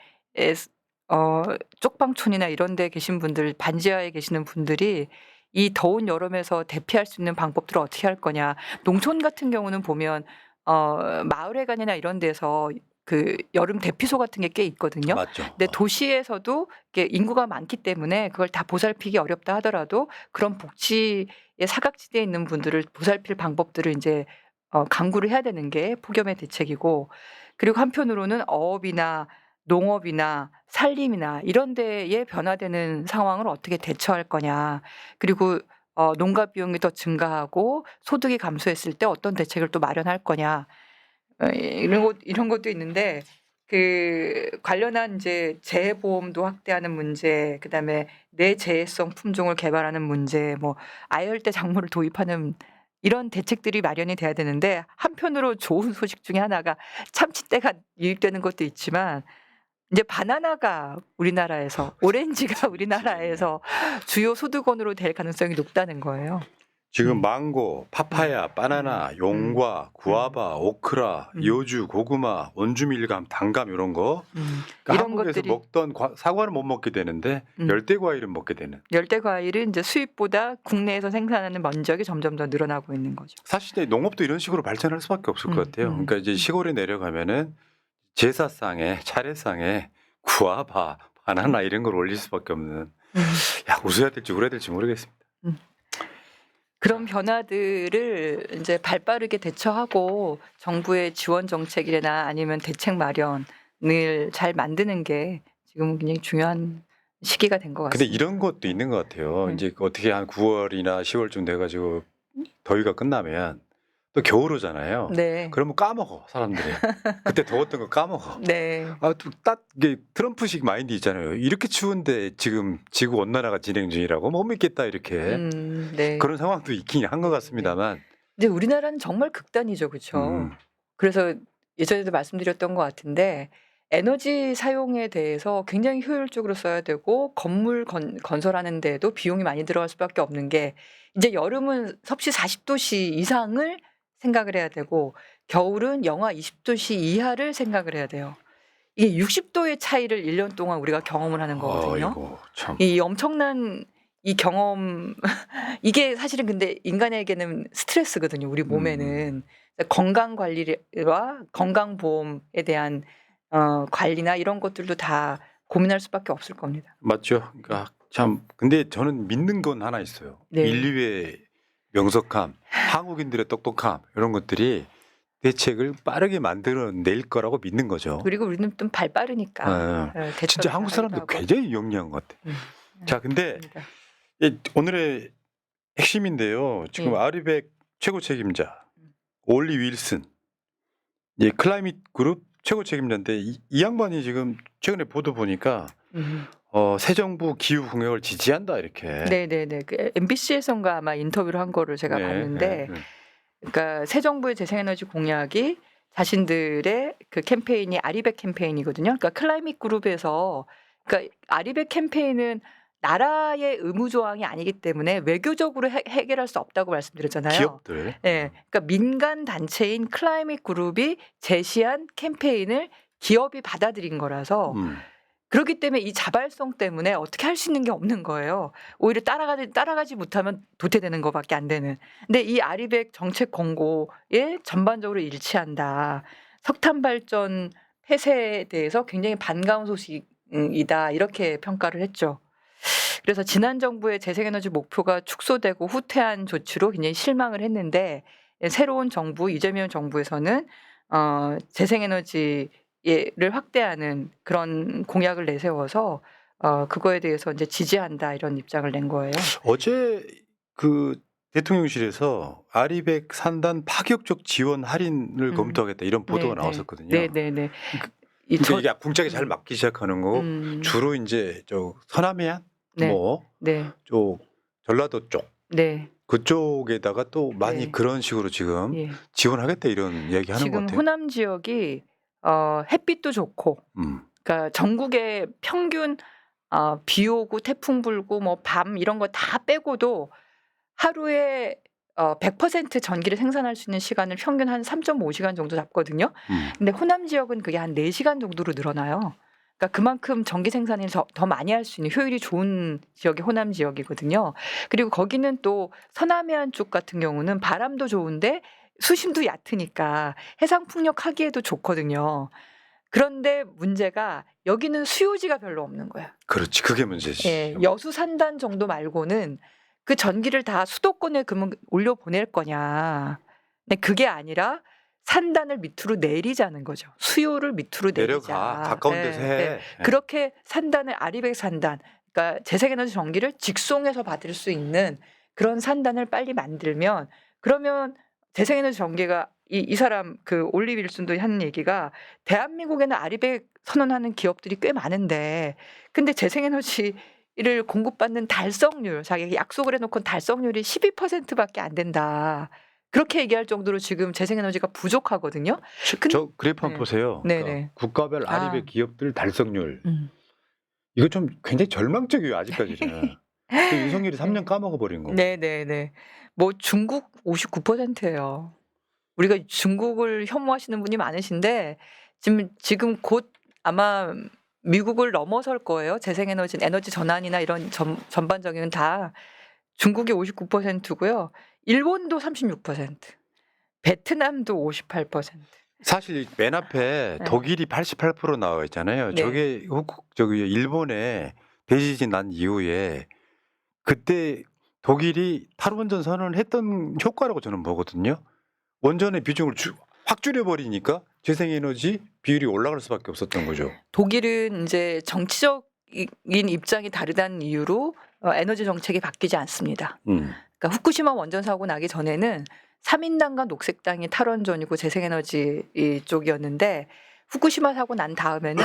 쪽방촌이나 이런 데 계신 분들, 반지하에 계시는 분들이 이 더운 여름에서 대피할 수 있는 방법들을 어떻게 할 거냐. 농촌 같은 경우는 보면 마을회관이나 이런 데서 그 여름 대피소 같은 게 꽤 있거든요. 맞죠. 근데 도시에서도 이게 인구가 많기 때문에 그걸 다 보살피기 어렵다 하더라도 그런 복지의 사각지대에 있는 분들을 보살필 방법들을 이제 강구를 해야 되는 게 폭염의 대책이고 그리고 한편으로는 어업이나 농업이나 산림이나 이런 데에 변화되는 상황을 어떻게 대처할 거냐. 그리고 농가 비용이 더 증가하고 소득이 감소했을 때 어떤 대책을 또 마련할 거냐. 이런 것도 있는데 그 관련한 이제 재해보험도 확대하는 문제, 그다음에 내재해성 품종을 개발하는 문제, 뭐 아열대 작물을 도입하는 이런 대책들이 마련이 돼야 되는데 한편으로 좋은 소식 중에 하나가 참치대가 유입되는 것도 있지만 이제 바나나가 우리나라에서 오렌지가 우리나라에서 주요 소득원으로 될 가능성이 높다는 거예요. 지금 망고, 파파야, 바나나, 용과, 구아바, 오크라, 요주, 고구마, 원주밀감, 단감 이런 거. 그러니까 이런 한국에서 것들이 먹던 사과는 못 먹게 되는데 열대 과일은 먹게 되는. 열대 과일은 이제 수입보다 국내에서 생산하는 면적이 점점 더 늘어나고 있는 거죠. 사실 농업도 이런 식으로 발전할 수밖에 없을 것 같아요. 그러니까 이제 시골에 내려가면은 제사상에 차례상에 구아바, 바나나 이런 걸 올릴 수밖에 없는. 야, 웃어야 될지 울어야 될지 모르겠습니다. 그런 변화들을 이제 발빠르게 대처하고 정부의 지원 정책이나 아니면 대책 마련을 잘 만드는 게 지금 굉장히 중요한 시기가 된 것 같습니다. 근데 이런 것도 있는 것 같아요. 이제 어떻게 한 9월이나 10월쯤 돼가지고 더위가 끝나면 또 겨울 오잖아요. 네. 그러면 까먹어 사람들이. 그때 더웠던 거 까먹어. 네. 이게 트럼프식 마인드 있잖아요. 이렇게 추운데 지금 지구 온난화가 진행 중이라고 못 믿겠다 이렇게. 네. 그런 상황도 있긴 한 것 같습니다만. 근데 우리나라는 정말 극단이죠, 그렇죠? 그래서 예전에도 말씀드렸던 것 같은데 에너지 사용에 대해서 굉장히 효율적으로 써야 되고 건물 건설하는 데에도 비용이 많이 들어갈 수밖에 없는 게 이제 여름은 섭씨 40도씨 이상을 생각을 해야 되고 겨울은 영하 20도씨 이하를 생각을 해야 돼요. 이게 60도의 차이를 1년 동안 우리가 경험을 하는 거거든요. 아이고 참. 이 엄청난 이 경험 이게 사실은 근데 인간에게는 스트레스거든요. 우리 몸에는 건강 관리와 건강 보험에 대한 관리나 이런 것들도 다 고민할 수밖에 없을 겁니다. 맞죠. 그러니까 참 근데 저는 믿는 건 하나 있어요. 네. 인류의 명석함, 한국인들의 똑똑함 이런 것들이 대책을 빠르게 만들어낼 거라고 믿는 거죠. 그리고 우리는 좀 발 빠르니까. 진짜 한국 사람들 굉장히 영리한 것 같아. 자, 근데 맞습니다. 오늘의 핵심인데요. 지금 예. 아리백 최고 책임자 올리 윌슨, 클라이밋 그룹 최고 책임자인데 이 양반이 지금 최근에 보도 보니까 새 정부 기후 공약을 지지한다 이렇게. 네네네. 그 MBC에선가 아마 인터뷰를 한 거를 제가 봤는데, 그러니까 새 정부의 재생에너지 공약이 자신들의 그 캠페인이 아리백 캠페인이거든요. 그러니까 클라이밋 그룹에서 그러니까 아리백 캠페인은 나라의 의무 조항이 아니기 때문에 외교적으로 해결할 수 없다고 말씀드렸잖아요. 기업들. 네, 그러니까 민간 단체인 클라이밋 그룹이 제시한 캠페인을 기업이 받아들인 거라서 그렇기 때문에 이 자발성 때문에 어떻게 할 수 있는 게 없는 거예요. 오히려 따라가지 못하면 도태되는 것밖에 안 되는. 근데 이 아리백 정책 권고에 전반적으로 일치한다. 석탄 발전 폐쇄에 대해서 굉장히 반가운 소식이다. 이렇게 평가를 했죠. 그래서 지난 정부의 재생에너지 목표가 축소되고 후퇴한 조치로 굉장히 실망을 했는데 새로운 정부 이재명 정부에서는 재생에너지를 확대하는 그런 공약을 내세워서 그거에 대해서 이제 지지한다 이런 입장을 낸 거예요. 어제 그 대통령실에서 아리백 산단 파격적 지원 할인을 검토하겠다 이런 보도가 나왔었거든요. 네네네. 그러니까 이게 궁짝이 잘 맞기 시작하는 거고 주로 이제 저 서남해안 쪽 전라도 쪽 그쪽에다가 또 많이 그런 식으로 지금 지원하겠다 이런 얘기하는 것 같아요. 지금 호남 지역이 햇빛도 좋고, 그러니까 전국의 평균 비 오고 태풍 불고 뭐 밤 이런 거 다 빼고도 하루에 100% 전기를 생산할 수 있는 시간을 평균 한 3.5시간 정도 잡거든요. 근데 호남 지역은 그게 한 4시간 정도로 늘어나요. 그러니까 그만큼 전기 생산을 더 많이 할 수 있는 효율이 좋은 지역이 호남 지역이거든요. 그리고 거기는 또 서남해안 쪽 같은 경우는 바람도 좋은데 수심도 얕으니까 해상 풍력하기에도 좋거든요. 그런데 문제가 여기는 수요지가 별로 없는 거야. 그렇지, 그게 문제지. 예, 여수 산단 정도 말고는 그 전기를 다 수도권에 그러면 올려 보낼 거냐. 근데 그게 아니라 산단을 밑으로 내리자는 거죠. 수요를 밑으로 내리자. 내려가 가까운 데서 해. 그렇게 산단을 아리백 산단, 그러니까 재생에너지 전기를 직송해서 받을 수 있는 그런 산단을 빨리 만들면 그러면 재생에너지 전기가 이 사람 그 올리 윌슨도 하는 얘기가 대한민국에는 아리백 선언하는 기업들이 꽤 많은데 근데 재생에너지를 공급받는 달성률 자기가 약속을 해놓고 달성률이 12%밖에 안 된다. 그렇게 얘기할 정도로 지금 재생에너지가 부족하거든요. 저 그래프 한번 보세요. 그러니까 국가별 아리백 기업들 달성률. 이거 좀 굉장히 절망적이에요. 아직까지는. 윤석열이 3년 까먹어 버린 거고. 네네네. 뭐 중국 59%예요. 우리가 중국을 혐오하시는 분이 많으신데 지금 곧 아마 미국을 넘어설 거예요. 재생에너지, 에너지 전환이나 이런 전반적인 다 중국이 59%고요. 일본도 36%, 베트남도 58%. 사실 맨 앞에 독일이 88% 나와 있잖아요. 저게 저기 일본에 대지진 난 이후에 그때 독일이 탈원전 선언을 했던 효과라고 저는 보거든요. 원전의 비중을 확 줄여버리니까 재생에너지 비율이 올라갈 수밖에 없었던 거죠. 독일은 이제 정치적인 입장이 다르다는 이유로 에너지 정책이 바뀌지 않습니다. 그러니까 후쿠시마 원전 사고 나기 전에는 3인당과 녹색당이 탈원전이고 재생에너지 쪽이었는데 후쿠시마 사고 난 다음에는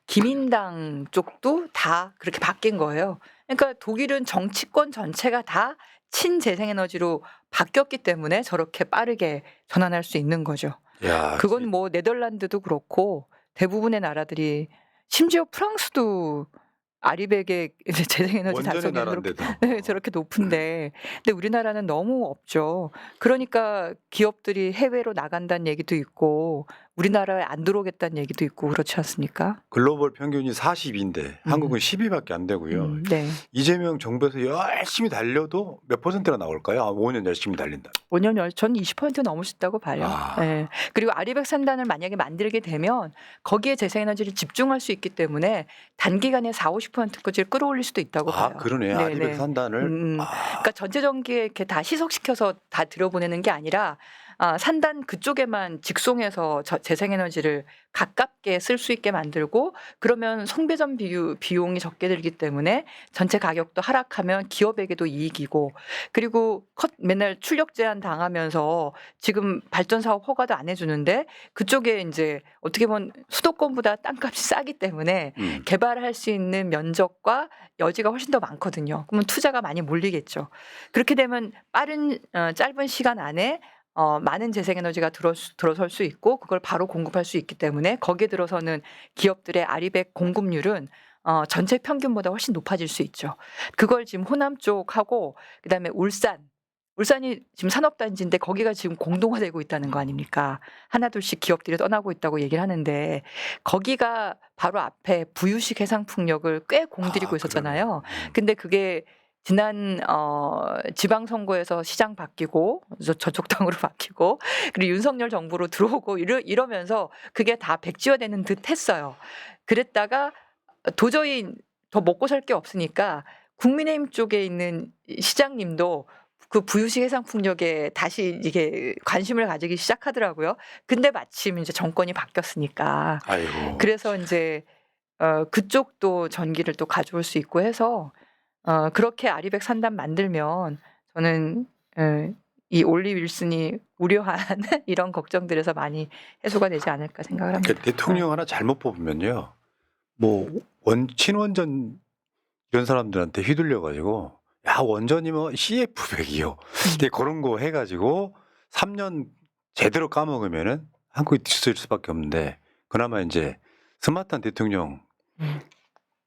기민당 쪽도 다 그렇게 바뀐 거예요. 그러니까 독일은 정치권 전체가 다 친재생에너지로 바뀌었기 때문에 저렇게 빠르게 전환할 수 있는 거죠. 야, 그건 뭐 네덜란드도 그렇고 대부분의 나라들이 심지어 프랑스도 아리백의 이제 재생에너지 원전의 달성이 나라인데도. 네, 저렇게 높은데 근데 우리나라는 너무 없죠. 그러니까 기업들이 해외로 나간다는 얘기도 있고 우리나라에 안 들어오겠다는 얘기도 있고 그렇지 않습니까? 글로벌 평균이 40인데 한국은 12밖에 안 되고요. 네. 이재명 정부에서 열심히 달려도 몇 %가 나올까요? 5년 열심히 달린다. 5년 전 20% 넘을 수 있다고 봐요. 아. 예. 그리고 아리백 산단을 만약에 만들게 되면 거기에 재생에너지를 집중할 수 있기 때문에 단기간에 40~50%까지 끌어올릴 수도 있다고 봐요. 그러네요. 네네. 아리백 산단을. 그러니까 전체 전기에 이렇게 다 희석시켜서 다 들여보내는 게 아니라 산단 그쪽에만 직송해서 재생에너지를 가깝게 쓸 수 있게 만들고 그러면 송배전 비용이 적게 들기 때문에 전체 가격도 하락하면 기업에게도 이익이고 그리고 맨날 출력 제한 당하면서 지금 발전 사업 허가도 안 해주는데 그쪽에 이제 어떻게 보면 수도권보다 땅값이 싸기 때문에 개발할 수 있는 면적과 여지가 훨씬 더 많거든요. 그러면 투자가 많이 몰리겠죠. 그렇게 되면 짧은 시간 안에 많은 재생에너지가 들어설 수 있고 그걸 바로 공급할 수 있기 때문에 거기에 들어서는 기업들의 아리백 공급률은 전체 평균보다 훨씬 높아질 수 있죠. 그걸 지금 호남 쪽하고 그다음에 울산이 지금 산업단지인데 거기가 지금 공동화되고 있다는 거 아닙니까? 하나둘씩 기업들이 떠나고 있다고 얘기를 하는데 거기가 바로 앞에 부유식 해상풍력을 꽤 공들이고 있었잖아요. 근데 그게 지난 지방선거에서 시장 바뀌고 저쪽 당으로 바뀌고 그리고 윤석열 정부로 들어오고 이러면서 그게 다 백지화되는 듯 했어요. 그랬다가 도저히 더 먹고 살 게 없으니까 국민의힘 쪽에 있는 시장님도 그 부유식 해상풍력에 다시 이게 관심을 가지기 시작하더라고요. 근데 마침 이제 정권이 바뀌었으니까. 아이고. 그래서 이제 그쪽도 전기를 또 가져올 수 있고 해서 그렇게 아리백 산단 만들면 저는 이 올리 윌슨이 우려한 이런 걱정들에서 많이 해소가 되지 않을까 생각을 합니다. 그러니까 대통령 하나 잘못 뽑으면요. 뭐 친원전 이런 사람들한테 휘둘려 가지고 야 원전이 뭐 CF100이요. 근데 그런 거 해가지고 3년 제대로 까먹으면은 한국이 뒤처질 수밖에 없는데 그나마 이제 스마트한 대통령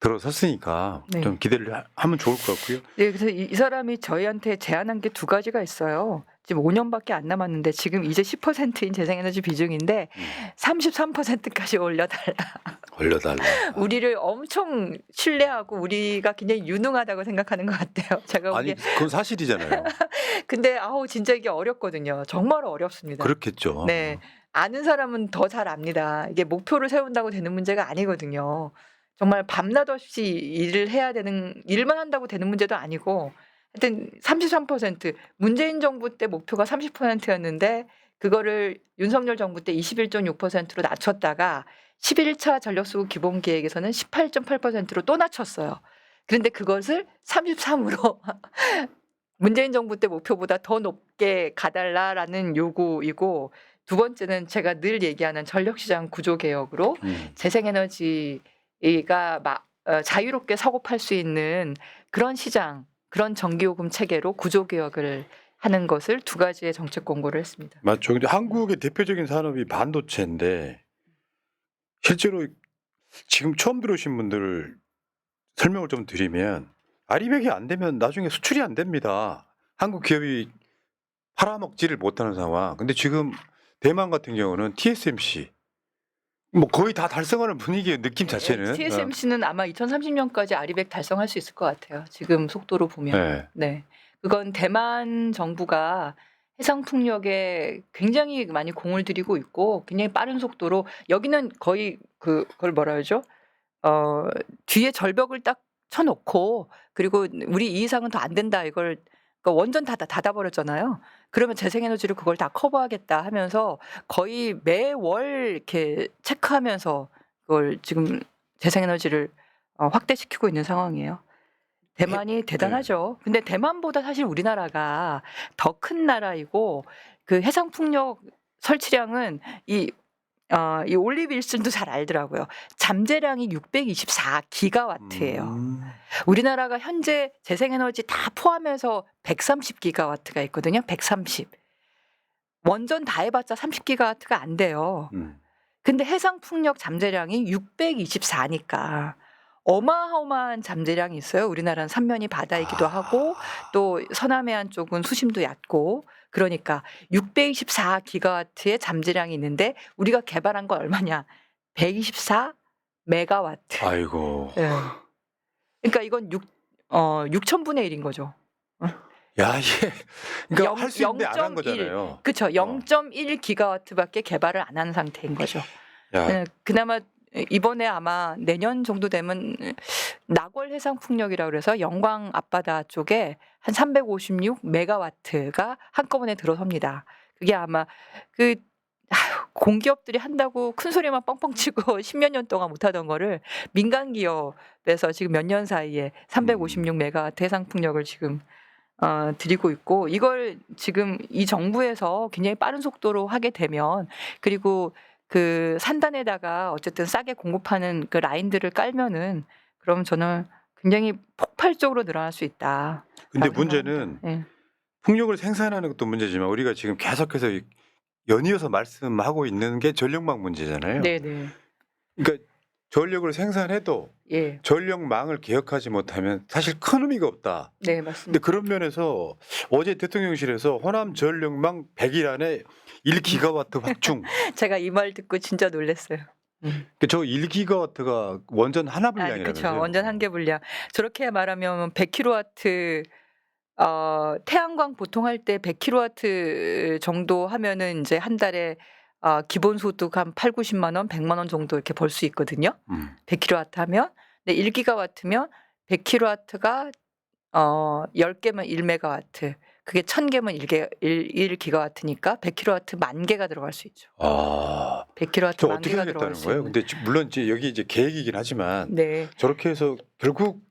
들어섰으니까 네. 좀 기대를 하면 좋을 것 같고요. 네, 그래서 이 사람이 저희한테 제안한 게 두 가지가 있어요. 지금 5년밖에 안 남았는데 지금 이제 10%인 재생에너지 비중인데 33%까지 올려달라. 우리를 엄청 신뢰하고 우리가 굉장히 유능하다고 생각하는 것 같아요. 제가 아니 그건 사실이잖아요. 근데 진짜 이게 어렵거든요. 정말 어렵습니다. 그렇겠죠. 네, 아는 사람은 더 잘 압니다. 이게 목표를 세운다고 되는 문제가 아니거든요. 정말 밤낮 없이 일만 한다고 되는 문제도 아니고 하여튼 33% 문재인 정부 때 목표가 30%였는데 그거를 윤석열 정부 때 21.6%로 낮췄다가 11차 전력수급 기본계획에서는 18.8%로 또 낮췄어요. 그런데 그것을 33으로 문재인 정부 때 목표보다 더 높게 가달라라는 요구이고 두 번째는 제가 늘 얘기하는 전력시장 구조 개혁으로 재생에너지가 자유롭게 사고팔 수 있는 그런 시장, 그런 전기요금 체계로 구조 개혁을 하는 것을 두 가지의 정책 공고를 했습니다. 맞죠. 근데 한국의 대표적인 산업이 반도체인데 실제로 지금 처음 들어오신 분들 설명을 좀 드리면 아리백이 안 되면 나중에 수출이 안 됩니다. 한국 기업이 팔아먹지를 못하는 상황. 근데 지금 대만 같은 경우는 TSMC 뭐 거의 다 달성하는 분위기의 느낌 자체는. TSMC는 아마 2030년까지 아리백 달성할 수 있을 것 같아요. 지금 속도로 보면. 네. 그건 대만 정부가 해상풍력에 굉장히 많이 공을 들이고 있고 굉장히 빠른 속도로 여기는 거의 그걸 뭐라 그러죠? 뒤에 절벽을 딱 쳐놓고 그리고 우리 이 이상은 더 안 된다 이걸 그러니까 원전 다 닫아버렸잖아요. 그러면 재생에너지를 그걸 다 커버하겠다 하면서 거의 매월 이렇게 체크하면서 그걸 지금 재생에너지를 확대시키고 있는 상황이에요. 대만이 대단하죠. 근데 대만보다 사실 우리나라가 더 큰 나라이고 그 해상풍력 설치량은 이 올리 윌슨도 잘 알더라고요. 잠재량이 624기가와트예요. 우리나라가 현재 재생에너지 다 포함해서 130기가와트가 있거든요. 130. 원전 다 해봤자 30기가와트가 안 돼요. 근데 해상 풍력 잠재량이 624니까 어마어마한 잠재량이 있어요. 우리나라는 삼면이 바다이기도 하고 또 서남해안 쪽은 수심도 얕고 그러니까 624 기가와트의 잠재량이 있는데 우리가 개발한 건 얼마냐? 124 메가와트. 아이고. 예. 그러니까 이건 6천분의 1인 거죠. 야, 이게 그러니까 할 수 있는데 안 한 0.1. 거잖아요. 그렇죠. 0.1 기가와트밖에 개발을 안 한 상태인 거죠. 야, 예, 그나마 이번에 아마 내년 정도 되면 나골 해상 풍력이라고 그래서 영광 앞바다 쪽에 한 356 메가와트가 한꺼번에 들어섭니다. 그게 아마 그 공기업들이 한다고 큰 소리만 뻥뻥 치고 10몇 년 동안 못하던 거를 민간 기업에서 지금 몇 년 사이에 356 메가와트 해상 풍력을 지금 드리고 있고 이걸 지금 이 정부에서 굉장히 빠른 속도로 하게 되면 그리고 그 산단에다가 어쨌든 싸게 공급하는 그 라인들을 깔면은 그럼 저는 굉장히 폭발적으로 늘어날 수 있다. 근데 문제는 네. 풍력을 생산하는 것도 문제지만 우리가 지금 계속해서 연이어서 말씀하고 있는 게 전력망 문제잖아요. 네네. 그러니까 전력을 생산해도 예. 전력망을 개혁하지 못하면 사실 큰 의미가 없다. 네 근데 맞습니다. 그런 면에서 어제 대통령실에서 호남 전력망 100일 안에 1기가와트 확충. 제가 이 말 듣고 진짜 놀랐어요. 저 1기가와트가 원전 하나 분량이라면서요. 그렇죠. 원전 한 개 분량. 저렇게 말하면 100kW 태양광 보통 할 때 100kW 정도 하면은 이제 한 달에 기본 소득 한 8, 90만 원, 100만 원 정도 이렇게 벌 수 있거든요. 100kW 하면. 근데 1기가와트면 100kW가 10개면 1메가와트. 그게 1000개면 1기가와트니까 100kW 만 개가 들어갈 수 있죠. 100kW 저 만 어떻게 개가 하겠다는 들어갈 수 거예요? 있는. 근데 물론 이제 여기 이제 계획이긴 하지만 네. 저렇게 해서 결국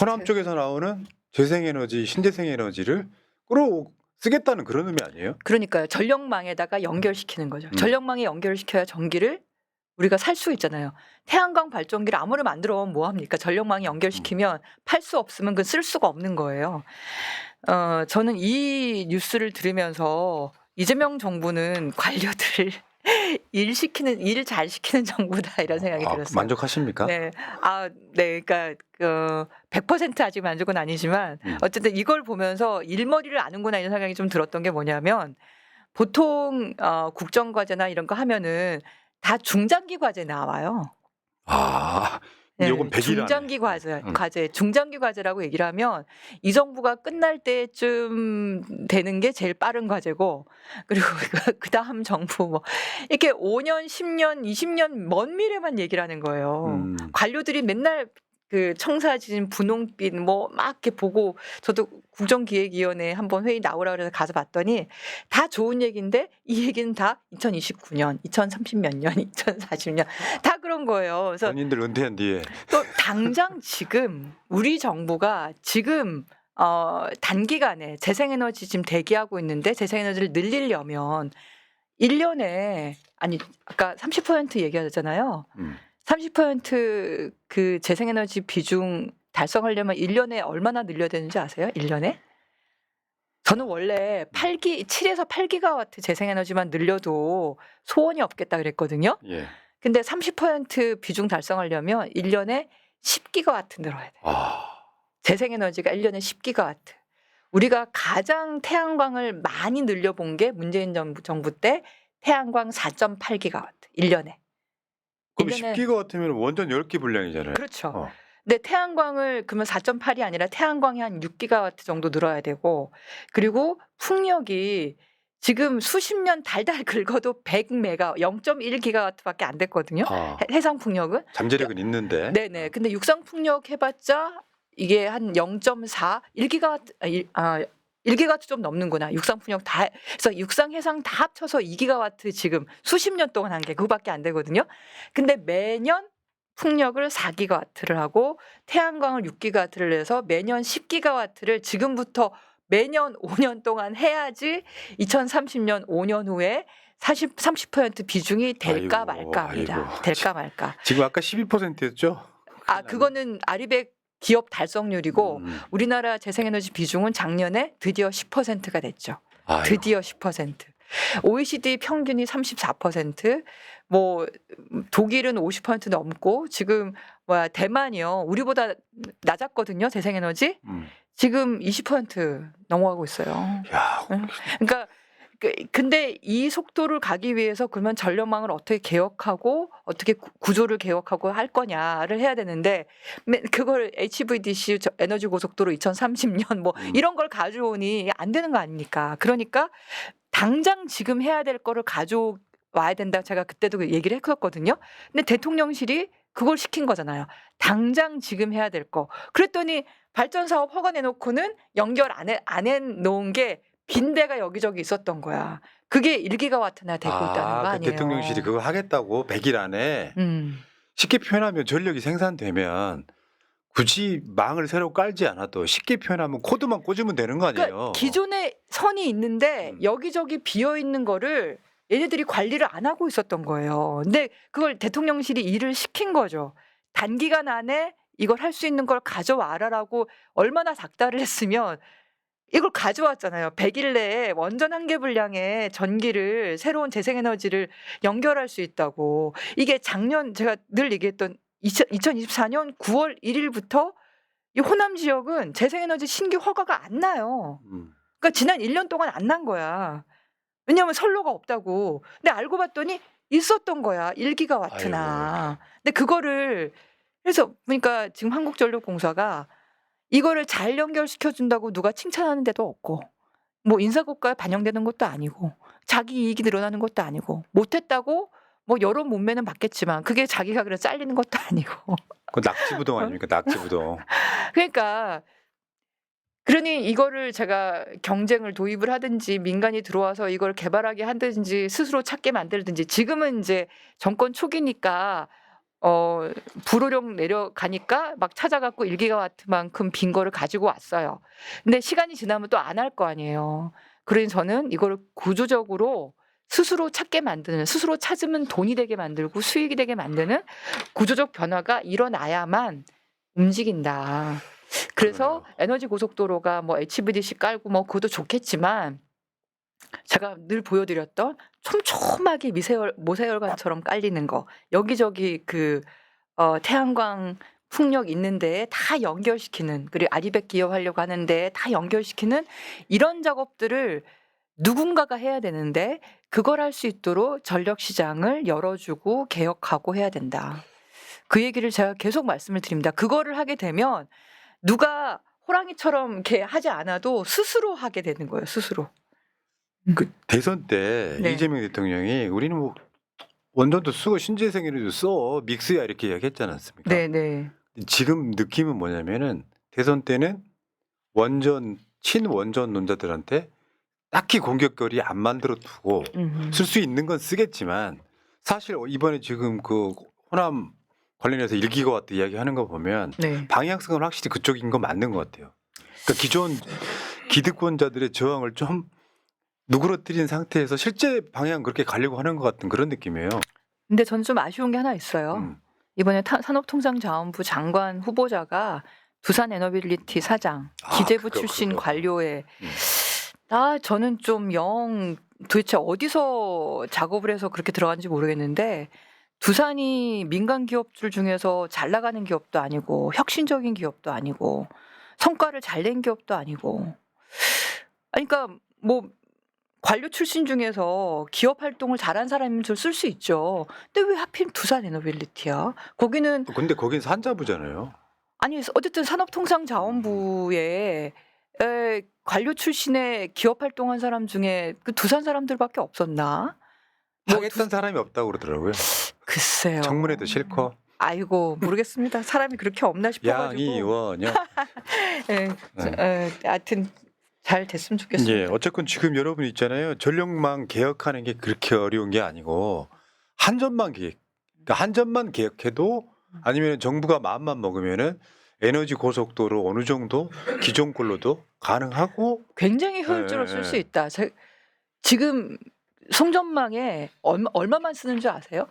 호남 쪽에서 나오는 재생에너지, 신재생에너지를 쓰겠다는 그런 의미 아니에요? 그러니까요. 전력망에다가 연결시키는 거죠. 전력망에 연결시켜야 전기를 우리가 살 수 있잖아요. 태양광 발전기를 아무리 만들어 보면 뭐 합니까? 전력망에 연결시키면 팔 수 없으면 그 쓸 수가 없는 거예요. 저는 이 뉴스를 들으면서 이재명 정부는 관료들을 일 잘 시키는 정부다 이런 생각이 들었어요. 만족하십니까? 네. 네. 그러니까 100% 아직 만족은 아니지만 어쨌든 이걸 보면서 일머리를 아는구나 이런 생각이 좀 들었던 게 뭐냐면 보통 국정과제나 이런 거 하면은 다 중장기 과제 나와요. 네, 요건 100일 중장기 과제, 중장기 과제라고 얘기를 하면 이 정부가 끝날 때쯤 되는 게 제일 빠른 과제고 그리고 그 다음 정부 뭐 이렇게 5년, 10년, 20년 먼 미래만 얘기를 하는 거예요. 관료들이 맨날 그 청사진, 분홍빛 뭐 막 이렇게 보고 저도 국정기획위원회 한번 회의 나오라 그래서 가서 봤더니 다 좋은 얘기인데 이 얘기는 다 2029년, 2030몇 년, 2040년 다 그런 거예요. 그래서 본인들 은퇴한 뒤에 또 당장 지금 우리 정부가 지금 단기간에 재생에너지 지금 대기하고 있는데 재생에너지를 늘리려면 1년에 아니 아까 30% 얘기하잖아요. 30% 그 재생에너지 비중 달성하려면 1년에 얼마나 늘려야 되는지 아세요? 1년에? 저는 원래 7에서 8기가와트 재생에너지만 늘려도 소원이 없겠다 그랬거든요. 예. 근데 30% 비중 달성하려면 1년에 10기가와트 늘어야 돼요. 재생에너지가 1년에 10기가와트. 우리가 가장 태양광을 많이 늘려본 게 문재인 정부 때 태양광 4.8기가와트 1년에. 그럼 10기가와트면 원전 10기 분량이잖아요. 그렇죠. 근데 태양광을 그러면 4.8이 아니라 태양광이 한 6기가와트 정도 늘어야 되고 그리고 풍력이 지금 수십 년 달달 긁어도 100메가 0.1기가와트밖에 안 됐거든요. 해상 풍력은 잠재력은 있는데. 네네. 근데 육상 풍력 해봤자 이게 한 0.4 1기가와트 1기가와트 좀 넘는구나. 육상 풍력 다 그래서 육상 해상 다 합쳐서 2기가와트 지금 수십 년 동안 한 게 그거밖에 안 되거든요. 근데 매년 풍력을 4기가와트를 하고 태양광을 6기가와트를 해서 매년 10기가와트를 지금부터 매년 5년 동안 해야지 2030년 5년 후에 30% 비중이 될까 말까입니다. 될까 말까. 지금 아까 12%였죠? 그거는 아리백 기업 달성률이고 우리나라 재생에너지 비중은 작년에 드디어 10%가 됐죠. 드디어 10%. OECD 평균이 34%, 뭐 독일은 50% 넘고 지금 대만이요. 우리보다 낮았거든요. 재생에너지. 지금 20% 넘어가고 있어요. 야, 그러니까 근데 이 속도를 가기 위해서 그러면 전력망을 어떻게 개혁하고 어떻게 구조를 개혁하고 할 거냐를 해야 되는데 그걸 HVDC 에너지 고속도로 2030년 뭐 이런 걸 가져오니 안 되는 거 아닙니까? 그러니까 당장 지금 해야 될 거를 가져와야 된다. 제가 그때도 얘기를 했었거든요. 근데 대통령실이 그걸 시킨 거잖아요. 당장 지금 해야 될 거. 그랬더니 발전 사업 허가 내놓고는 연결 안 해놓은 게 빈대가 여기저기 있었던 거야. 그게 1기가와트나 되고 있다는 거 아니에요. 대통령실이 그거 하겠다고 100일 안에 쉽게 표현하면 전력이 생산되면 굳이 망을 새로 깔지 않아도 쉽게 표현하면 코드만 꽂으면 되는 거 아니에요. 그러니까 기존에 선이 있는데 여기저기 비어 있는 거를 얘네들이 관리를 안 하고 있었던 거예요. 근데 그걸 대통령실이 일을 시킨 거죠. 단기간 안에 이걸 할 수 있는 걸 가져와라라고 얼마나 닥달을 했으면 이걸 가져왔잖아요. 100일 내에 원전 한 개 분량의 전기를 새로운 재생에너지를 연결할 수 있다고. 이게 작년 제가 늘 얘기했던 2024년 9월 1일부터 이 호남 지역은 재생에너지 신규 허가가 안 나요. 그러니까 지난 1년 동안 안 난 거야. 왜냐하면 선로가 없다고. 근데 알고 봤더니 있었던 거야. 1기가와트나. 근데 그거를 그래서 보니까 지금 한국전력공사가 이거를 잘 연결시켜 준다고 누가 칭찬하는 데도 없고 뭐 인사고과에 반영되는 것도 아니고 자기 이익이 늘어나는 것도 아니고 못했다고 뭐 여론 문매는 받겠지만 그게 자기가 그래서 잘리는 것도 아니고. 그 낙지부동 아닙니까? 낙지부동. 그러니까 그러니 이거를 제가 경쟁을 도입을 하든지 민간이 들어와서 이걸 개발하게 하든지 스스로 찾게 만들든지 지금은 이제 정권 초기니까 불호령 내려가니까 막 찾아갖고 1기가와트만큼 빈 거를 가지고 왔어요. 근데 시간이 지나면 또 안 할 거 아니에요. 그러니 저는 이거를 구조적으로 스스로 찾게 만드는, 스스로 찾으면 돈이 되게 만들고 수익이 되게 만드는 구조적 변화가 일어나야만 움직인다. 그래서 에너지 고속도로가 뭐 HVDC 깔고 뭐 그것도 좋겠지만 제가 늘 보여드렸던 촘촘하게 모세혈관처럼 깔리는 거 여기저기 그 태양광 풍력 있는 데에 다 연결시키는 그리고 아리백 기업하려고 하는데 다 연결시키는 이런 작업들을 누군가가 해야 되는데 그걸 할 수 있도록 전력 시장을 열어주고 개혁하고 해야 된다. 그 얘기를 제가 계속 말씀을 드립니다. 그거를 하게 되면 누가 호랑이처럼 이렇게 하지 않아도 스스로 하게 되는 거예요. 스스로. 그 대선 때 네. 이재명 대통령이 우리는 뭐 원전도 쓰고 신재생에너지도 써 믹스야 이렇게 이야기했지 않습니까? 네네. 지금 느낌은 뭐냐면은 대선 때는 친원전 논자들한테 딱히 공격거리 안 만들어 두고 쓸 수 있는 건 쓰겠지만 사실 이번에 지금 그 호남 관련해서 1기가와트 이야기하는 거 보면 네. 방향성은 확실히 그쪽인 거 맞는 것 같아요. 그러니까 기존 기득권자들의 저항을 좀 누그러뜨린 상태에서 실제 방향 그렇게 가려고 하는 것 같은 그런 느낌이에요. 근데 전 좀 아쉬운 게 하나 있어요. 이번에 산업통상자원부 장관 후보자가 두산 에너빌리티 사장, 기재부 출신 관료에 저는 좀 도대체 어디서 작업을 해서 그렇게 들어간지 모르겠는데 두산이 민간 기업들 중에서 잘 나가는 기업도 아니고 혁신적인 기업도 아니고 성과를 잘 낸 기업도 아니고 그러니까 뭐 관료 출신 중에서 기업 활동을 잘한 사람이면 쓸 수 있죠. 근데 왜 하필 두산 에너빌리티야? 거기는 근데 거긴 산자부잖아요. 아니 어쨌든 산업통상자원부에 관료 출신의 기업 활동한 사람 중에 그 두산 사람들밖에 없었나? 하겠다는 사람이 없다고 그러더라고요. 글쎄요. 청문회도 싫고. 아이고 모르겠습니다. 사람이 그렇게 없나 싶어가지고. 양이원요. 하여튼 잘 됐으면 좋겠습니다. 예, 어쨌건 지금 여러분 있잖아요. 전력망 개혁하는 게 그렇게 어려운 게 아니고 한전만 개혁해도 아니면 정부가 마음만 먹으면은 에너지 고속도로 어느 정도 기존 걸로도 가능하고 굉장히 효율적으로 쓸 수 있다. 지금 송전망에 얼마만 쓰는 줄 아세요?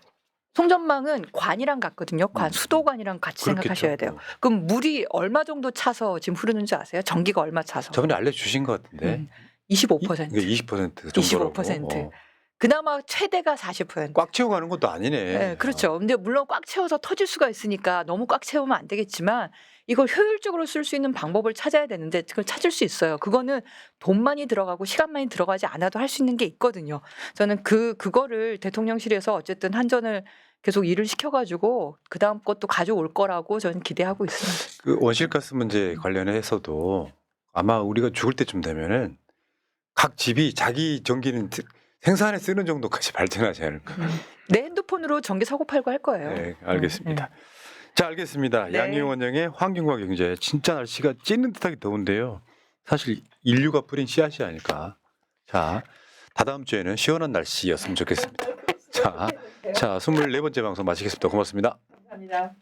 송전망은 관이랑 같거든요. 수도관이랑 같이 생각하셔야 돼요. 그럼 물이 얼마 정도 차서 지금 흐르는 줄 아세요? 전기가 얼마 차서? 저번에 알려주신 것 같은데. 25%. 이게 20% 정도라고. 25%. 그나마 최대가 40%. 꽉 채워 가는 것도 아니네. 네, 그렇죠. 근데 물론 꽉 채워서 터질 수가 있으니까 너무 꽉 채우면 안 되겠지만 이걸 효율적으로 쓸 수 있는 방법을 찾아야 되는데 그걸 찾을 수 있어요. 그거는 돈 많이 들어가고 시간 많이 들어가지 않아도 할 수 있는 게 있거든요. 저는 그거를 대통령실에서 어쨌든 한전을 계속 일을 시켜가지고 그 다음 것도 가져올 거라고 저는 기대하고 있습니다. 그 원실가스 문제 관련해서도 아마 우리가 죽을 때쯤 되면은 각 집이 자기 전기는 생산에 쓰는 정도까지 발전하지 않을까. 내 핸드폰으로 전기 사고 팔고 할 거예요. 네, 알겠습니다. 자, 알겠습니다. 네. 양희원 원장의 환경과 경제. 진짜 날씨가 찌는 듯하게 더운데요. 사실 인류가 뿌린 씨앗이 아닐까. 자, 다다음 주에는 시원한 날씨였으면 좋겠습니다. 자, 24번째 방송 마치겠습니다. 고맙습니다. 감사합니다.